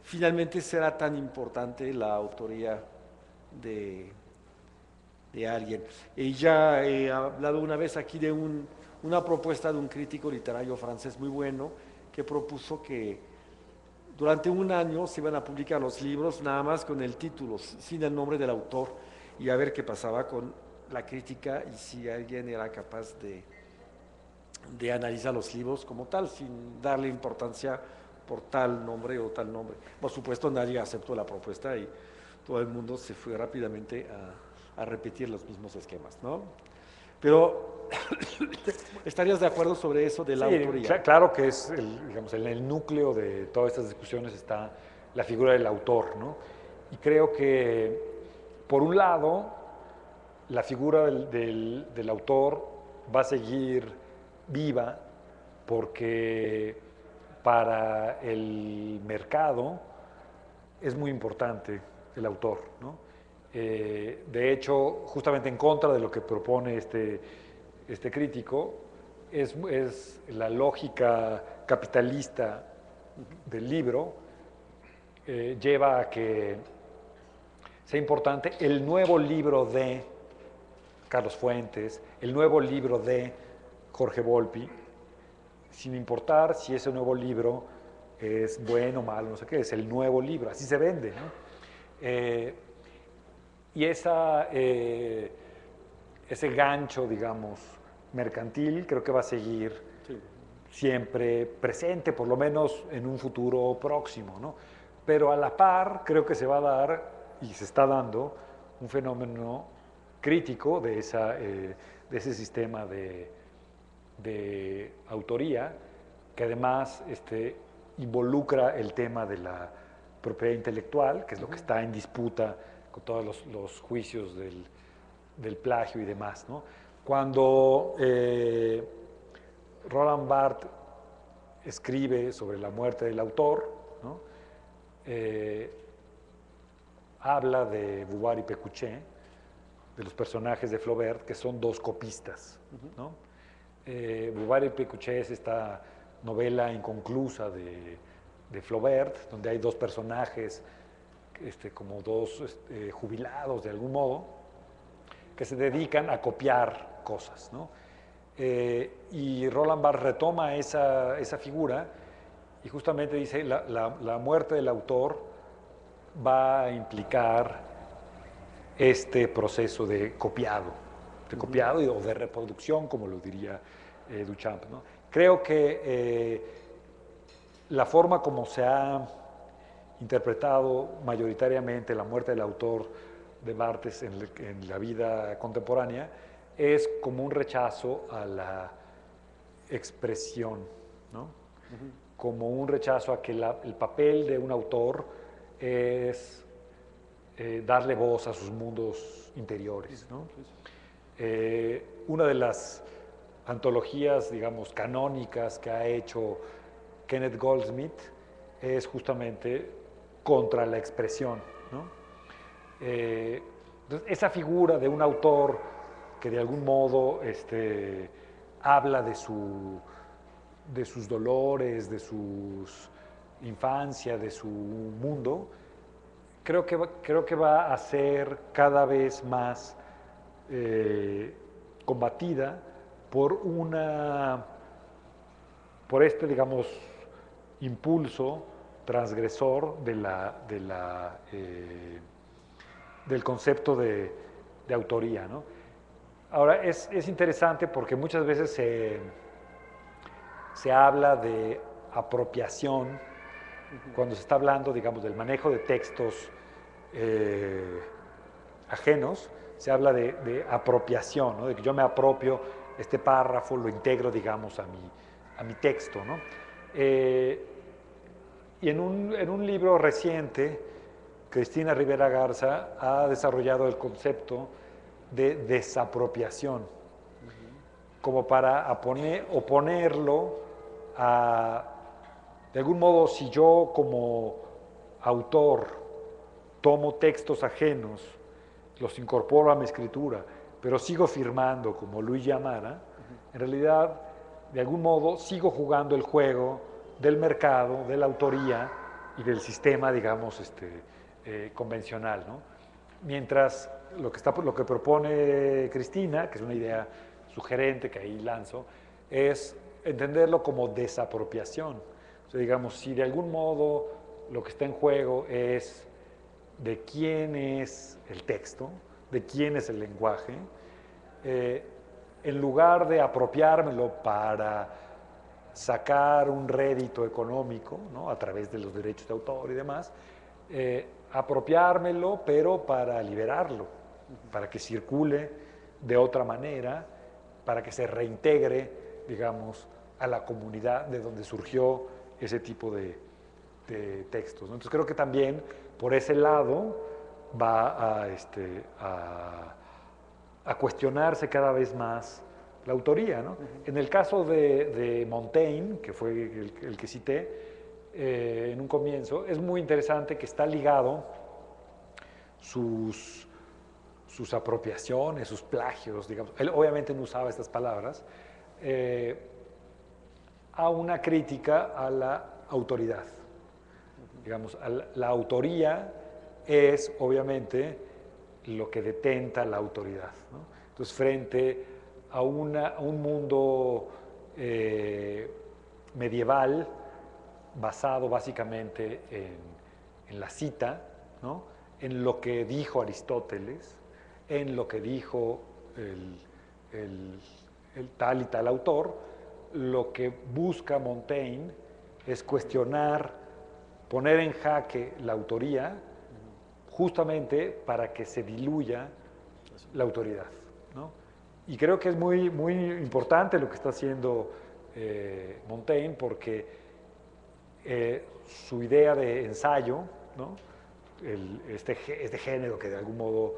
finalmente será tan importante la autoría de alguien. Y ya he hablado una vez aquí de una propuesta de un crítico literario francés muy bueno que propuso que durante un año se iban a publicar los libros nada más con el título, sin el nombre del autor, y a ver qué pasaba con la crítica y si alguien era capaz de analizar los libros como tal, sin darle importancia por tal nombre o tal nombre. Por supuesto, nadie aceptó la propuesta y todo el mundo se fue rápidamente a repetir los mismos esquemas, ¿no? Pero, ¿estarías de acuerdo sobre eso de la autoría? Claro que es, digamos, en el núcleo de todas estas discusiones está la figura del autor, ¿no? Y creo que, por un lado, la figura del autor va a seguir viva porque para el mercado es muy importante el autor, ¿no? De hecho, justamente en contra de lo que propone este crítico, es la lógica capitalista del libro lleva a que sea importante el nuevo libro de Carlos Fuentes, el nuevo libro de Jorge Volpi, sin importar si ese nuevo libro es bueno o malo, no sé qué, es el nuevo libro, así se vende, ¿no? Y ese gancho, digamos, mercantil, creo que va a seguir Sí. siempre presente, por lo menos en un futuro próximo, ¿no? Pero a la par creo que se va a dar, y se está dando, un fenómeno crítico de ese sistema de autoría, que además involucra el tema de la propiedad intelectual, que es lo que está en disputa con todos los juicios del plagio y demás, ¿no? Cuando Roland Barthes escribe sobre la muerte del autor, ¿no? Habla de Bouvard y Pécuchet, de los personajes de Flaubert, que son dos copistas, ¿no? Bouvard y Pécuchet es esta novela inconclusa de Flaubert, donde hay dos personajes, como dos jubilados de algún modo, que se dedican a copiar cosas, ¿no? Y Roland Barthes retoma esa figura y justamente dice la muerte del autor va a implicar este proceso de copiado o de reproducción, como lo diría Duchamp, ¿no? Creo que la forma como se ha interpretado mayoritariamente la muerte del autor de Barthes en la vida contemporánea es como un rechazo a la expresión, ¿no? Como un rechazo a que el papel de un autor es darle voz a sus mundos interiores, ¿no? Una de las antologías, digamos, canónicas que ha hecho Kenneth Goldsmith es justamente contra la expresión, ¿no? Entonces, esa figura de un autor que de algún modo habla de sus dolores, de su infancia, de su mundo, creo que va a ser cada vez más combatida por digamos, impulso transgresor del concepto de autoría, ¿no? Ahora, es interesante porque muchas veces se habla de apropiación cuando se está hablando, digamos, del manejo de textos ajenos, se habla de apropiación, ¿no? De que yo me apropio este párrafo, lo integro, digamos, a mi texto, ¿no? Y en un libro reciente, Cristina Rivera Garza ha desarrollado el concepto de desapropiación, como para oponerlo a, de algún modo, si yo como autor tomo textos ajenos, los incorporo a mi escritura, pero sigo firmando como Luis Llamara, en realidad, de algún modo, sigo jugando el juego del mercado, de la autoría y del sistema, digamos, convencional, ¿no? Mientras lo que propone Cristina, que es una idea sugerente que ahí lanzo, es entenderlo como desapropiación. O sea, digamos, si de algún modo lo que está en juego es de quién es el texto, de quién es el lenguaje, en lugar de apropiármelo para sacar un rédito económico, ¿no? A través de los derechos de autor y demás, apropiármelo, pero para liberarlo, para que circule de otra manera, para que se reintegre, digamos, a la comunidad de donde surgió ese tipo de textos, ¿no? Entonces creo que también por ese lado va a cuestionarse cada vez más la autoría, ¿no? En el caso de Montaigne, que fue el que cité en un comienzo, es muy interesante que está ligado sus sus apropiaciones, sus plagios, digamos. Él obviamente no usaba estas palabras, a una crítica a la autoridad. Digamos, la autoría es obviamente lo que detenta la autoridad, ¿no? Entonces, frente a un mundo medieval basado básicamente en la cita, ¿no? En lo que dijo Aristóteles, en lo que dijo el tal y tal autor, lo que busca Montaigne es cuestionar, poner en jaque la autoría, justamente para que se diluya la autoridad, ¿no? Y creo que es muy, muy importante lo que está haciendo Montaigne, porque su idea de ensayo, ¿no? Este género que de algún modo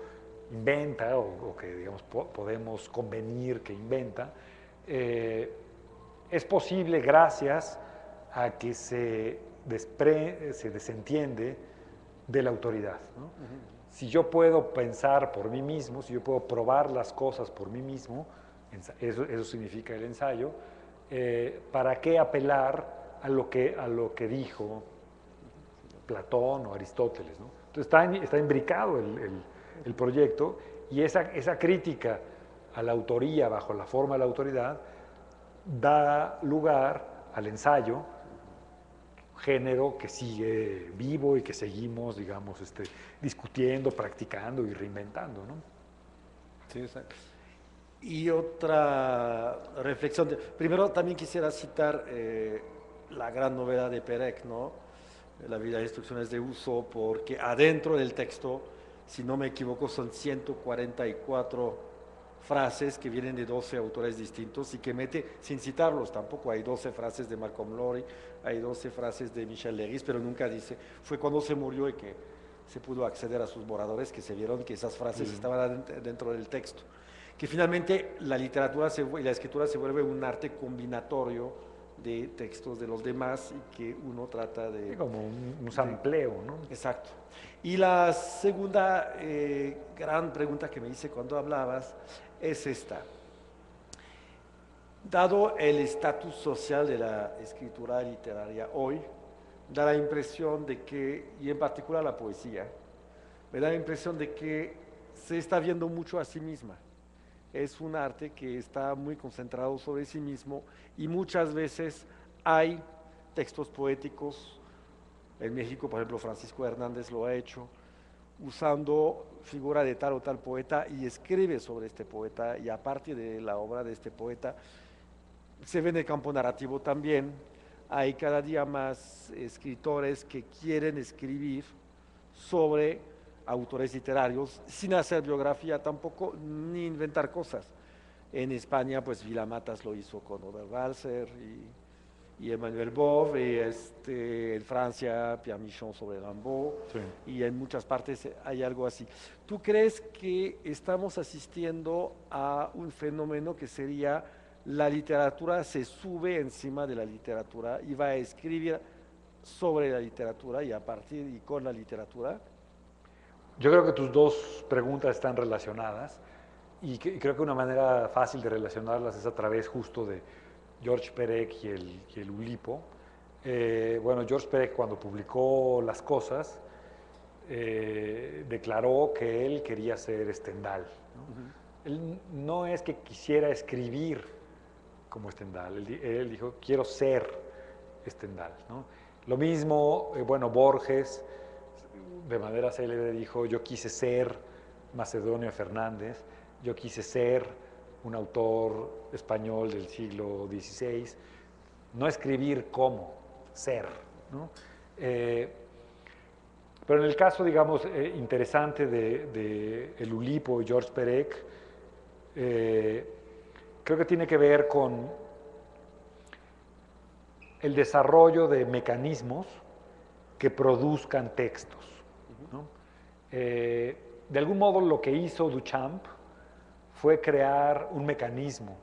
inventa o que digamos podemos convenir que inventa, es posible gracias a que se desentiende de la autoridad, ¿no? Si yo puedo pensar por mí mismo, si yo puedo probar las cosas por mí mismo, eso significa el ensayo, ¿para qué apelar a lo que dijo Platón o Aristóteles, ¿no? Entonces está imbricado el proyecto, y esa crítica a la autoría bajo la forma de la autoridad da lugar al ensayo, género que sigue vivo y que seguimos, digamos, discutiendo, practicando y reinventando, ¿no? Sí, exacto. Y otra reflexión. Primero también quisiera citar la gran novela de Perec, ¿no? La vida de instrucciones de uso, porque adentro del texto, si no me equivoco, son 144 frases que vienen de 12 autores distintos y que mete, sin citarlos tampoco, hay 12 frases de Malcolm Lowry, hay 12 frases de Michel Léris, pero nunca dice, fue cuando se murió y que se pudo acceder a sus borradores que se vieron que esas frases estaban dentro del texto. Que finalmente la literatura y la escritura se vuelve un arte combinatorio de textos de los demás y que uno trata de... Como un sampleo, ¿no? Exacto. Y la segunda gran pregunta que me hice cuando hablabas es esta. Dado el estatus social de la escritura literaria hoy, da la impresión de que, y en particular la poesía, me da la impresión de que se está viendo mucho a sí misma. Es un arte que está muy concentrado sobre sí mismo y muchas veces hay textos poéticos. En México, por ejemplo, Francisco Hernández lo ha hecho, usando figura de tal o tal poeta y escribe sobre este poeta, y a partir de la obra de este poeta se ve en el campo narrativo también. Hay cada día más escritores que quieren escribir sobre autores literarios sin hacer biografía tampoco, ni inventar cosas. En España, pues Vilamatas lo hizo con Oberwalser y Emmanuel Bove, y en Francia, Pierre Michon sobre Rimbaud, sí. Y en muchas partes hay algo así. ¿Tú crees que estamos asistiendo a un fenómeno que sería la literatura se sube encima de la literatura y va a escribir sobre la literatura y a partir y con la literatura? Yo creo que tus dos preguntas están relacionadas y creo que una manera fácil de relacionarlas es a través justo de Georges Perec y el Ulipo. Bueno, Georges Perec, cuando publicó Las Cosas, declaró que él quería ser Stendhal, ¿no? Él no es que quisiera escribir como Stendhal, él dijo, quiero ser Stendhal, ¿no? Lo mismo, bueno, Borges, de manera célebre, dijo, yo quise ser Macedonio Fernández, yo quise ser un autor español del siglo XVI, no escribir como, ser, ¿no? Pero en el caso, digamos, interesante de el Ulipo y Georges Perec, creo que tiene que ver con el desarrollo de mecanismos que produzcan textos, ¿no? De algún modo lo que hizo Duchamp fue crear un mecanismo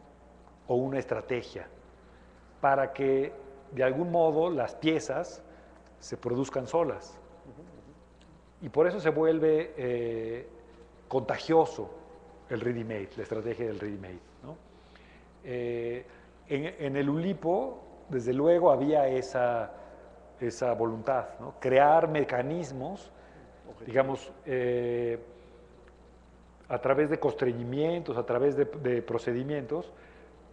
o una estrategia para que de algún modo las piezas se produzcan solas. Y por eso se vuelve contagioso el ready-made, la estrategia del ready-made, ¿no? En el Ulipo, desde luego, había esa voluntad, ¿no? Crear mecanismos, digamos, a través de constreñimientos, a través de procedimientos,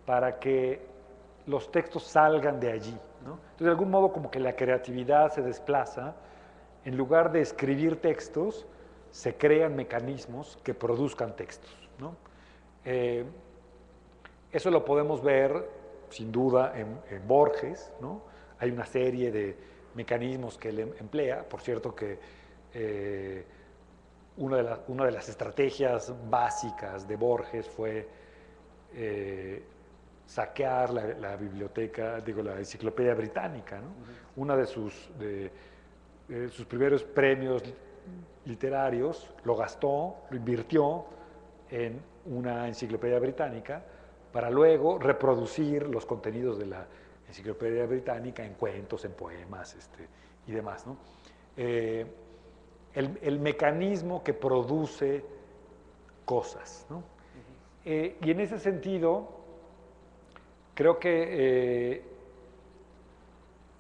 para que los textos salgan de allí, ¿no? Entonces, de algún modo, como que la creatividad se desplaza, en lugar de escribir textos, se crean mecanismos que produzcan textos, ¿no? Eso lo podemos ver, sin duda, en Borges, ¿no? Hay una serie de mecanismos que él emplea. Por cierto que una de las estrategias básicas de Borges fue saquear la biblioteca, digo, la Enciclopedia Británica, ¿no? Uno de sus primeros premios literarios lo gastó, lo invirtió en una enciclopedia británica para luego reproducir los contenidos de la Enciclopedia Británica en cuentos, en poemas y demás, ¿no? El mecanismo que produce cosas, ¿no? Y en ese sentido, creo que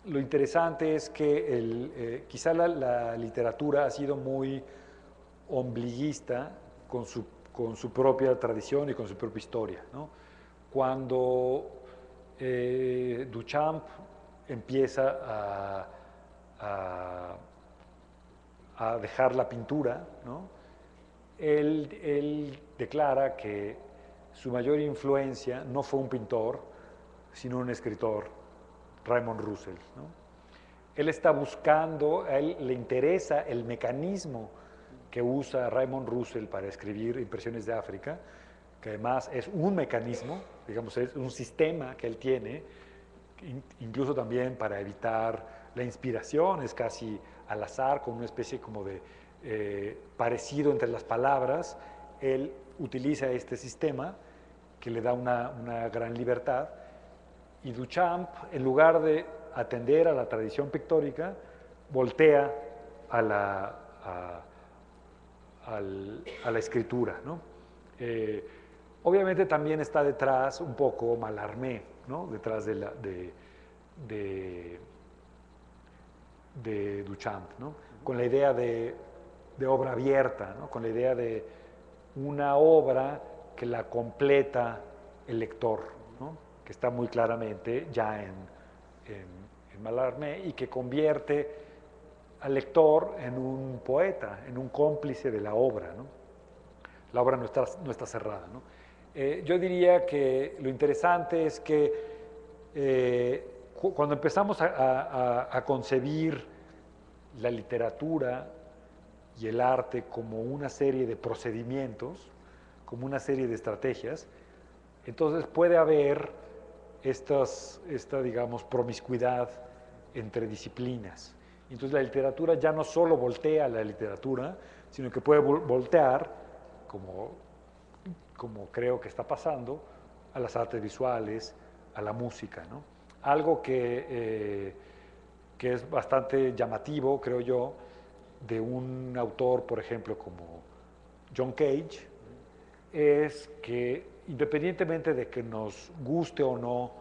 lo interesante es que quizá la literatura ha sido muy ombliguista con su propia tradición y con su propia historia, ¿no? Cuando Duchamp empieza a dejar la pintura, ¿no? Él declara que su mayor influencia no fue un pintor, sino un escritor, Raymond Roussel, ¿no? Él está buscando, a él le interesa el mecanismo que usa Raymond Roussel para escribir Impresiones de África, que además es un mecanismo, digamos, es un sistema que él tiene, incluso también para evitar la inspiración, es casi al azar, con una especie como de parecido entre las palabras. Él utiliza este sistema que le da una gran libertad, y Duchamp, en lugar de atender a la tradición pictórica, voltea a la escritura, ¿no? Obviamente también está detrás un poco Mallarmé, ¿no? Detrás de Duchamp, ¿no? Con la idea de obra abierta, ¿no? Con la idea de una obra que la completa el lector, ¿no? Que está muy claramente ya en Mallarmé, y que convierte al lector en un poeta, en un cómplice de la obra, ¿no? La obra no está cerrada, ¿no? Yo diría que lo interesante es que cuando empezamos a concebir la literatura y el arte como una serie de procedimientos, como una serie de estrategias, entonces puede haber esta, digamos, promiscuidad entre disciplinas. Entonces la literatura ya no solo voltea a la literatura, sino que puede voltear, como creo que está pasando, a las artes visuales, a la música, ¿no? Algo que es bastante llamativo, creo yo, de un autor, por ejemplo, como John Cage, es que independientemente de que nos guste o no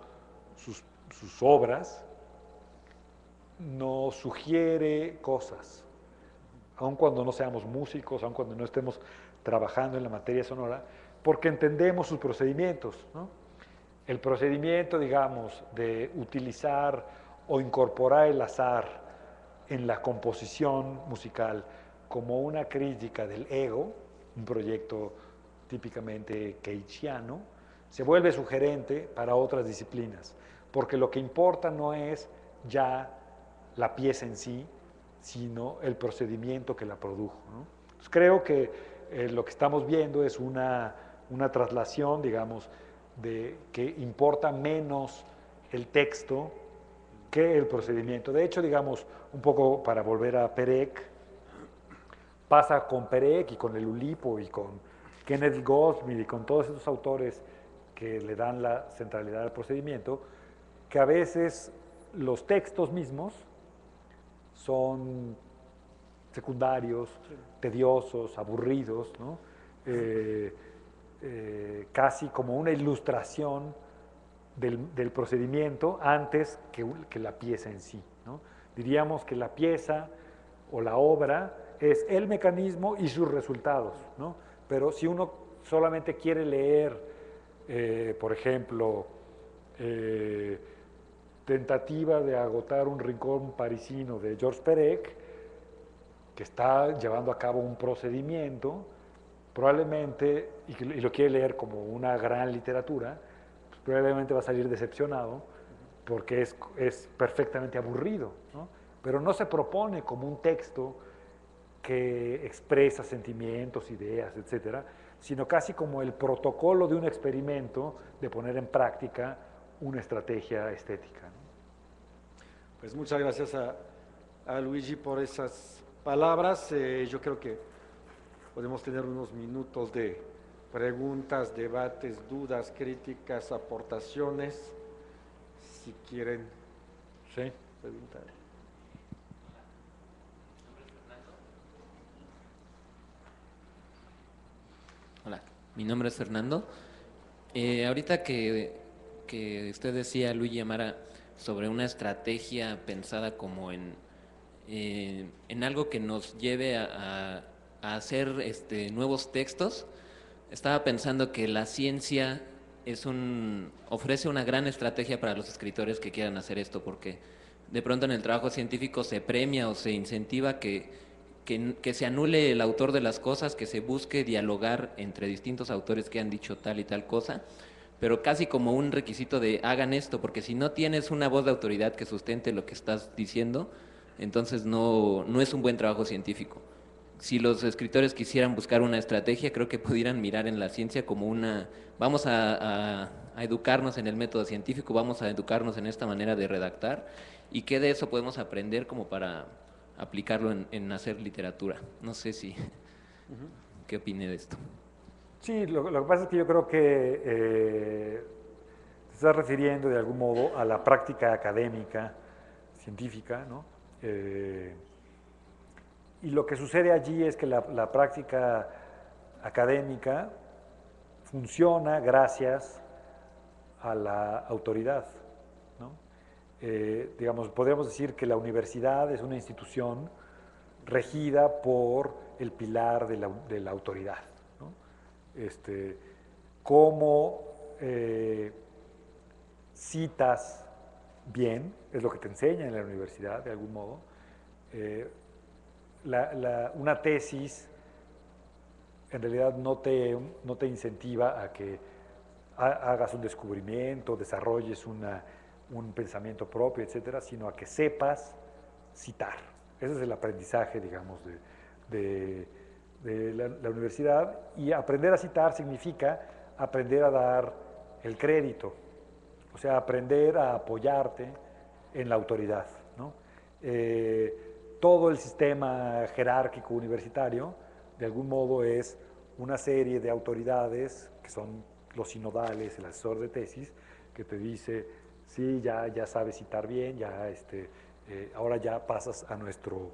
sus obras, nos sugiere cosas, aun cuando no seamos músicos, aun cuando no estemos trabajando en la materia sonora, porque entendemos sus procedimientos, ¿no? El procedimiento, digamos, de utilizar o incorporar el azar en la composición musical como una crítica del ego, un proyecto típicamente cageano, se vuelve sugerente para otras disciplinas, porque lo que importa no es ya la pieza en sí, sino el procedimiento que la produjo, ¿no? Entonces, creo que lo que estamos viendo es una traslación, digamos, de que importa menos el texto que el procedimiento. De hecho, digamos, un poco para volver a Perec, pasa con Perec y con el Ulipo y con Kenneth Goldsmith y con todos esos autores que le dan la centralidad al procedimiento, que a veces los textos mismos son secundarios, tediosos, aburridos, ¿no? casi como una ilustración del procedimiento antes que la pieza en sí, ¿no? Diríamos que la pieza o la obra es el mecanismo y sus resultados, ¿no? Pero si uno solamente quiere leer, por ejemplo, Tentativa de agotar un rincón parisino de Georges Perec, que está llevando a cabo un procedimiento, probablemente, y lo quiere leer como una gran literatura, pues probablemente va a salir decepcionado porque es perfectamente aburrido, ¿no? Pero no se propone como un texto que expresa sentimientos, ideas, etcétera, sino casi como el protocolo de un experimento de poner en práctica una estrategia estética, ¿no? Pues muchas gracias a Luigi por esas palabras. Yo creo que podemos tener unos minutos de preguntas, debates, dudas, críticas, aportaciones, si quieren Sí. preguntar. Hola, mi nombre es Fernando. Ahorita que usted decía, Luigi Amara, sobre una estrategia pensada como en algo que nos lleve a hacer nuevos textos, estaba pensando que la ciencia ofrece una gran estrategia para los escritores que quieran hacer esto, porque de pronto en el trabajo científico se premia o se incentiva que se anule el autor de las cosas, que se busque dialogar entre distintos autores que han dicho tal y tal cosa, pero casi como un requisito de hagan esto, porque si no tienes una voz de autoridad que sustente lo que estás diciendo, entonces no es un buen trabajo científico. Si los escritores quisieran buscar una estrategia, creo que pudieran mirar en la ciencia como vamos a educarnos en el método científico, vamos a educarnos en esta manera de redactar, y qué de eso podemos aprender como para aplicarlo en hacer literatura. No sé si, ¿qué opine de esto? Sí, lo que pasa es que yo creo que te estás refiriendo de algún modo a la práctica académica, científica, ¿no? Y lo que sucede allí es que la práctica académica funciona gracias a la autoridad, ¿no? Digamos, podríamos decir que la universidad es una institución regida por el pilar de la autoridad, ¿no? Cómo citas bien, es lo que te enseña en la universidad, de algún modo. Una tesis en realidad no te incentiva a que hagas un descubrimiento, desarrolles un pensamiento propio, etcétera, sino a que sepas citar. Ese es el aprendizaje, digamos, de la universidad. Y aprender a citar significa aprender a dar el crédito, o sea, aprender a apoyarte en la autoridad, ¿no? Todo el sistema jerárquico universitario, de algún modo, es una serie de autoridades que son los sinodales, el asesor de tesis, que te dice, sí, ya sabes citar bien, ahora ya pasas a nuestro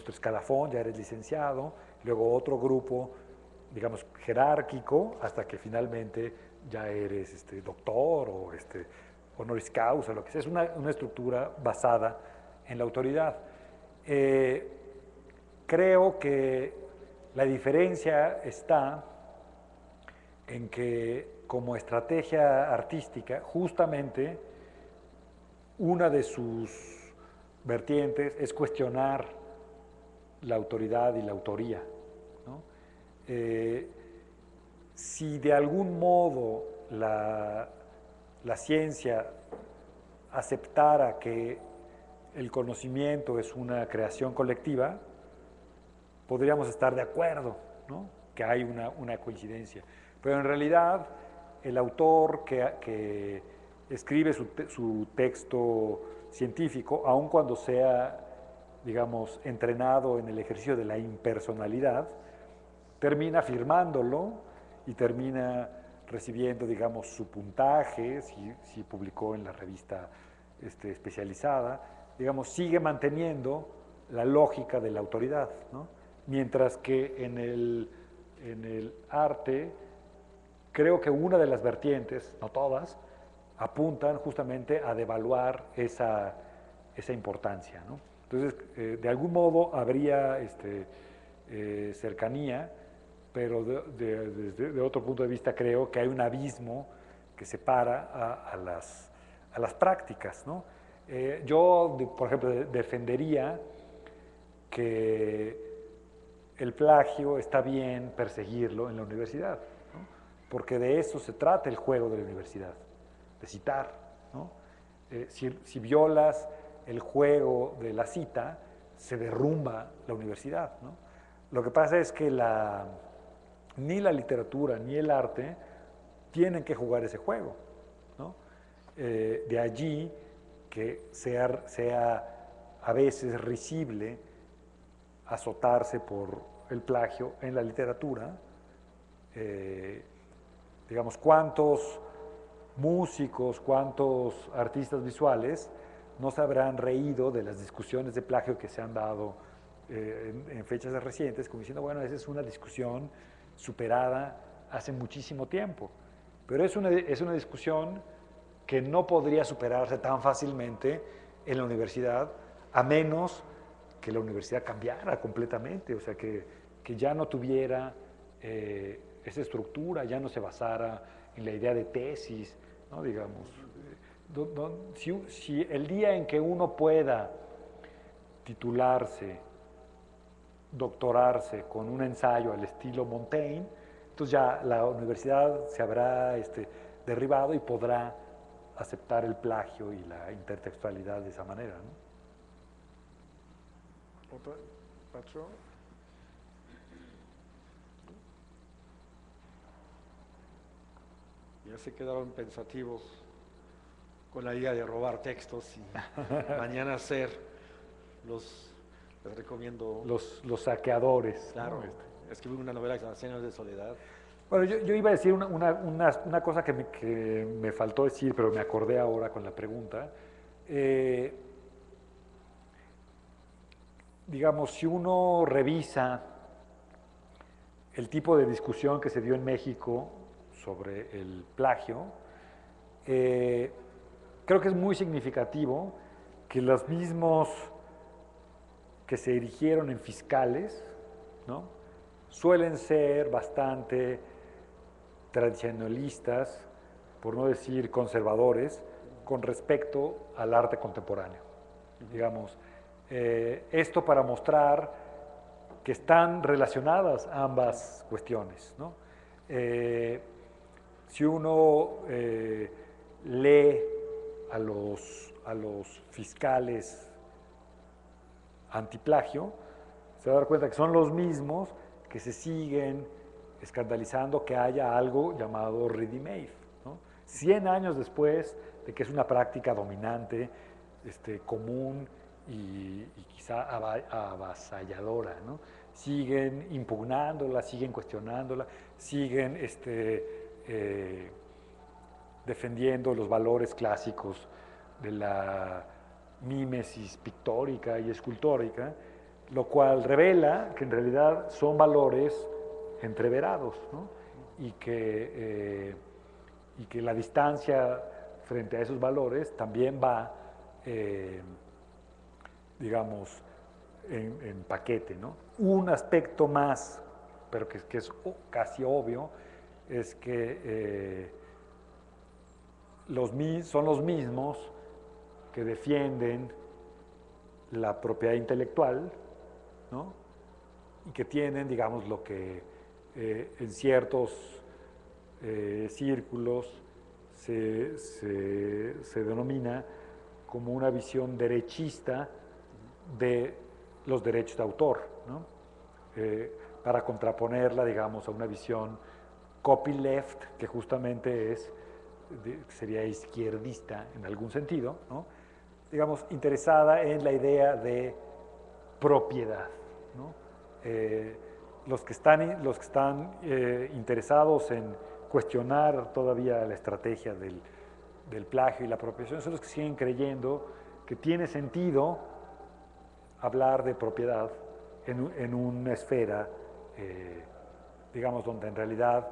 escalafón, ya eres licenciado, luego otro grupo, digamos, jerárquico, hasta que finalmente ya eres doctor o honoris causa, lo que sea. Es una estructura basada en la autoridad. Creo que la diferencia está en que como estrategia artística, justamente una de sus vertientes es cuestionar la autoridad y la autoría, ¿no? Si de algún modo la ciencia aceptara que el conocimiento es una creación colectiva, podríamos estar de acuerdo, ¿no? Que hay una coincidencia. Pero en realidad el autor que escribe su texto científico, aun cuando sea, digamos, entrenado en el ejercicio de la impersonalidad, termina firmándolo y termina recibiendo, digamos, su puntaje, si publicó en la revista especializada, digamos, sigue manteniendo la lógica de la autoridad, ¿no? Mientras que en el en el arte, creo que una de las vertientes, no todas, apuntan justamente a devaluar esa importancia, ¿no? Entonces, de algún modo habría cercanía, pero desde otro punto de vista creo que hay un abismo que separa a las prácticas, ¿no? Yo, por ejemplo, defendería que el plagio está bien perseguirlo en la universidad, ¿no? Porque de eso se trata el juego de la universidad, de citar, ¿no? Si violas el juego de la cita, se derrumba la universidad, ¿no? Lo que pasa es que ni la literatura ni el arte tienen que jugar ese juego, ¿no? De allí que sea a veces risible azotarse por el plagio en la literatura. Digamos, ¿cuántos músicos, cuántos artistas visuales no se habrán reído de las discusiones de plagio que se han dado en fechas recientes, como diciendo, bueno, esa es una discusión superada hace muchísimo tiempo? Pero es una discusión que no podría superarse tan fácilmente en la universidad, a menos que la universidad cambiara completamente, o sea, que ya no tuviera esa estructura, ya no se basara en la idea de tesis, ¿no? Digamos, si el día en que uno pueda titularse, doctorarse con un ensayo al estilo Montaigne, entonces ya la universidad se habrá derribado y podrá aceptar el plagio y la intertextualidad de esa manera, ¿no? ¿Otra? ¿Pacho? Ya se quedaron pensativos con la idea de robar textos y mañana hacer les recomiendo. Los saqueadores. Claro, ¿no? escribí una novela que se llama 100 años de soledad. Bueno, yo iba a decir una cosa que me faltó decir, pero me acordé ahora con la pregunta. Digamos, si uno revisa el tipo de discusión que se dio en México sobre el plagio, creo que es muy significativo que los mismos que se erigieron en fiscales, ¿no?, suelen ser bastante tradicionalistas, por no decir conservadores, con respecto al arte contemporáneo. Digamos, esto para mostrar que están relacionadas ambas cuestiones, ¿no? Si uno lee a los fiscales antiplagio, se va a dar cuenta que son los mismos que se siguen escandalizando que haya algo llamado ready-made, ¿no? 100 años después de que es una práctica dominante, común y quizá avasalladora, ¿no? Siguen impugnándola, siguen cuestionándola, siguen defendiendo los valores clásicos de la mímesis pictórica y escultórica, lo cual revela que en realidad son valores entreverados, ¿no? y que la distancia frente a esos valores también va, digamos, en paquete, ¿no? Un aspecto más, pero que es casi obvio, es que son los mismos que defienden la propiedad intelectual, ¿no?, y que tienen, digamos, lo que en ciertos círculos se denomina como una visión derechista de los derechos de autor, ¿no? Para contraponerla, digamos, a una visión copyleft, que justamente sería izquierdista en algún sentido, ¿no?, digamos, interesada en la idea de propiedad, ¿no? Los que están interesados en cuestionar todavía la estrategia del plagio y la apropiación son los que siguen creyendo que tiene sentido hablar de propiedad en una esfera digamos, donde en realidad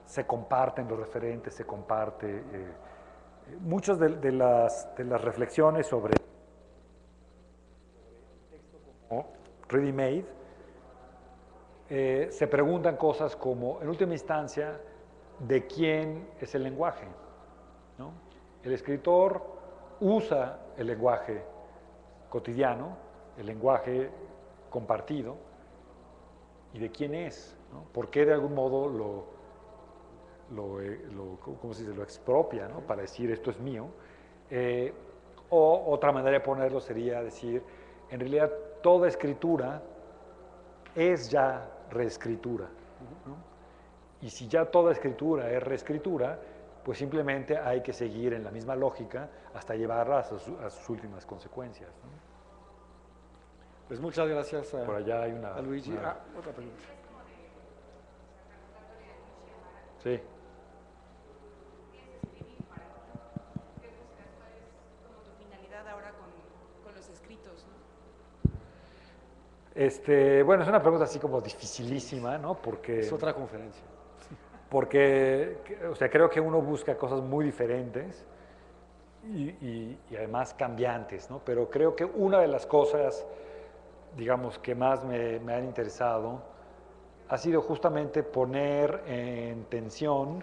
se comparten los referentes, se comparte. Muchas de las reflexiones sobre texto como Ready Made se preguntan cosas como, en última instancia, ¿de quién es el lenguaje? ¿No? El escritor usa el lenguaje cotidiano, el lenguaje compartido, ¿y de quién es? ¿No? ¿Por qué de algún modo ¿cómo se dice? Lo expropia, ¿no? Para decir esto es mío? O otra manera de ponerlo sería decir, en realidad toda escritura es ya reescritura, ¿no? Y si ya toda escritura es reescritura, pues simplemente hay que seguir en la misma lógica hasta llevarla a sus últimas consecuencias, ¿no? Pues muchas gracias Por allá hay a Luigi. Otra pregunta. Sí. Ahora con los escritos, ¿no? Bueno, es una pregunta así como dificilísima, ¿no? Porque, Es otra conferencia. porque, o sea, creo que uno busca cosas muy diferentes y además cambiantes, ¿no? Pero creo que una de las cosas, digamos, que más me han interesado ha sido justamente poner en tensión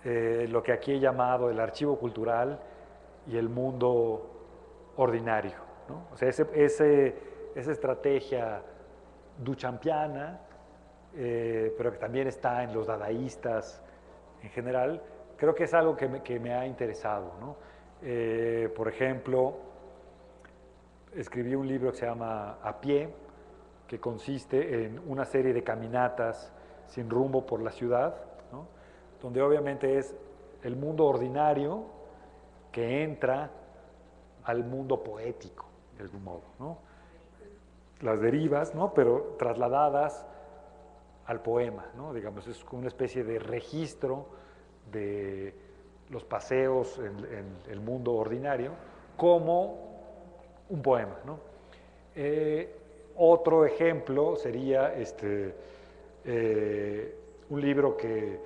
lo que aquí he llamado el archivo cultural y el mundo ordinario, ¿no? O sea, esa estrategia duchampiana, pero que también está en los dadaístas en general, creo que es algo que me ha interesado, ¿no? Por ejemplo, escribí un libro que se llama A Pie, que consiste en una serie de caminatas sin rumbo por la ciudad, ¿no? Donde obviamente es el mundo ordinario que entra al mundo poético, de algún modo, ¿no? Las derivas, ¿no? Pero trasladadas al poema, ¿no? Digamos, es como una especie de registro de los paseos en el mundo ordinario como un poema, ¿no? Otro ejemplo sería un libro que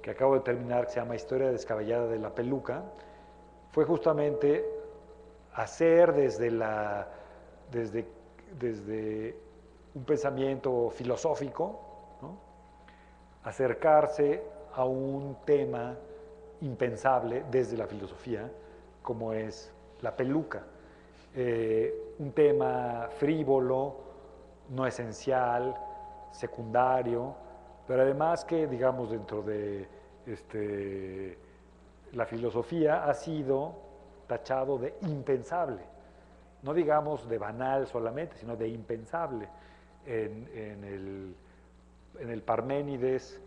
acabo de terminar, que se llama Historia descabellada de la peluca. Fue justamente hacer desde un pensamiento filosófico, ¿no? Acercarse a un tema impensable desde la filosofía, como es la peluca. Un tema frívolo, no esencial, secundario, pero además que, digamos, dentro de la filosofía ha sido tachado de impensable, no digamos de banal solamente, sino de impensable. En el Parménides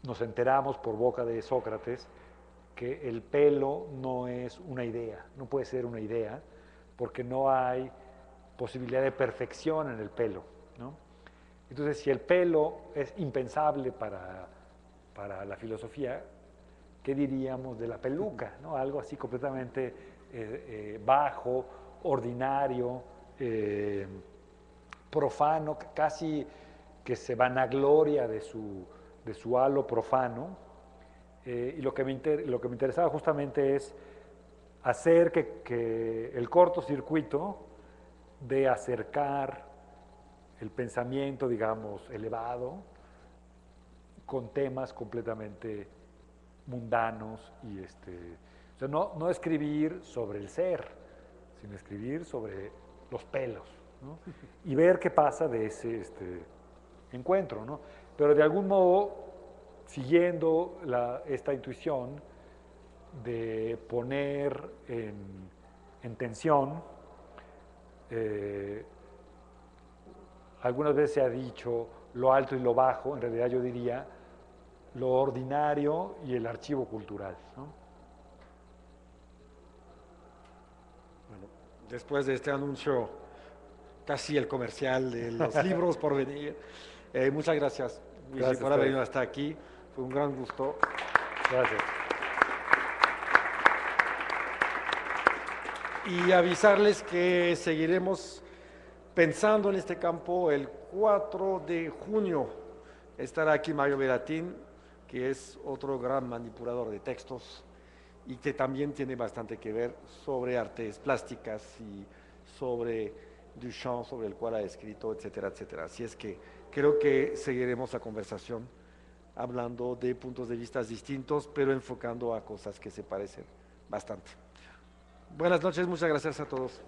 nos enteramos por boca de Sócrates que el pelo no es una idea, no puede ser una idea, porque no hay posibilidad de perfección en el pelo, ¿no? Entonces, si el pelo es impensable para la filosofía, ¿qué diríamos de la peluca, ¿no? Algo así completamente bajo, ordinario, profano, casi que se vanagloria de su halo profano. Y lo que me interesaba justamente es hacer que el cortocircuito de acercar el pensamiento, digamos, elevado, con temas completamente mundanos y o sea, no escribir sobre el ser, sino escribir sobre los pelos, ¿no? Y ver qué pasa de ese encuentro, ¿no? Pero de algún modo, siguiendo esta intuición de poner en tensión, algunas veces se ha dicho lo alto y lo bajo, en realidad yo diría lo ordinario y el archivo cultural, ¿no? Bueno, después de este anuncio, casi el comercial de los libros por venir, muchas gracias, Luigi, por haber venido hasta aquí. Fue un gran gusto. Gracias. Y avisarles que seguiremos pensando en este campo el 4 de junio estará aquí Mario Veratín, que es otro gran manipulador de textos y que también tiene bastante que ver sobre artes plásticas y sobre Duchamp, sobre el cual ha escrito, etcétera, etcétera. Así es que creo que seguiremos la conversación hablando de puntos de vista distintos, pero enfocando a cosas que se parecen bastante. Buenas noches, muchas gracias a todos.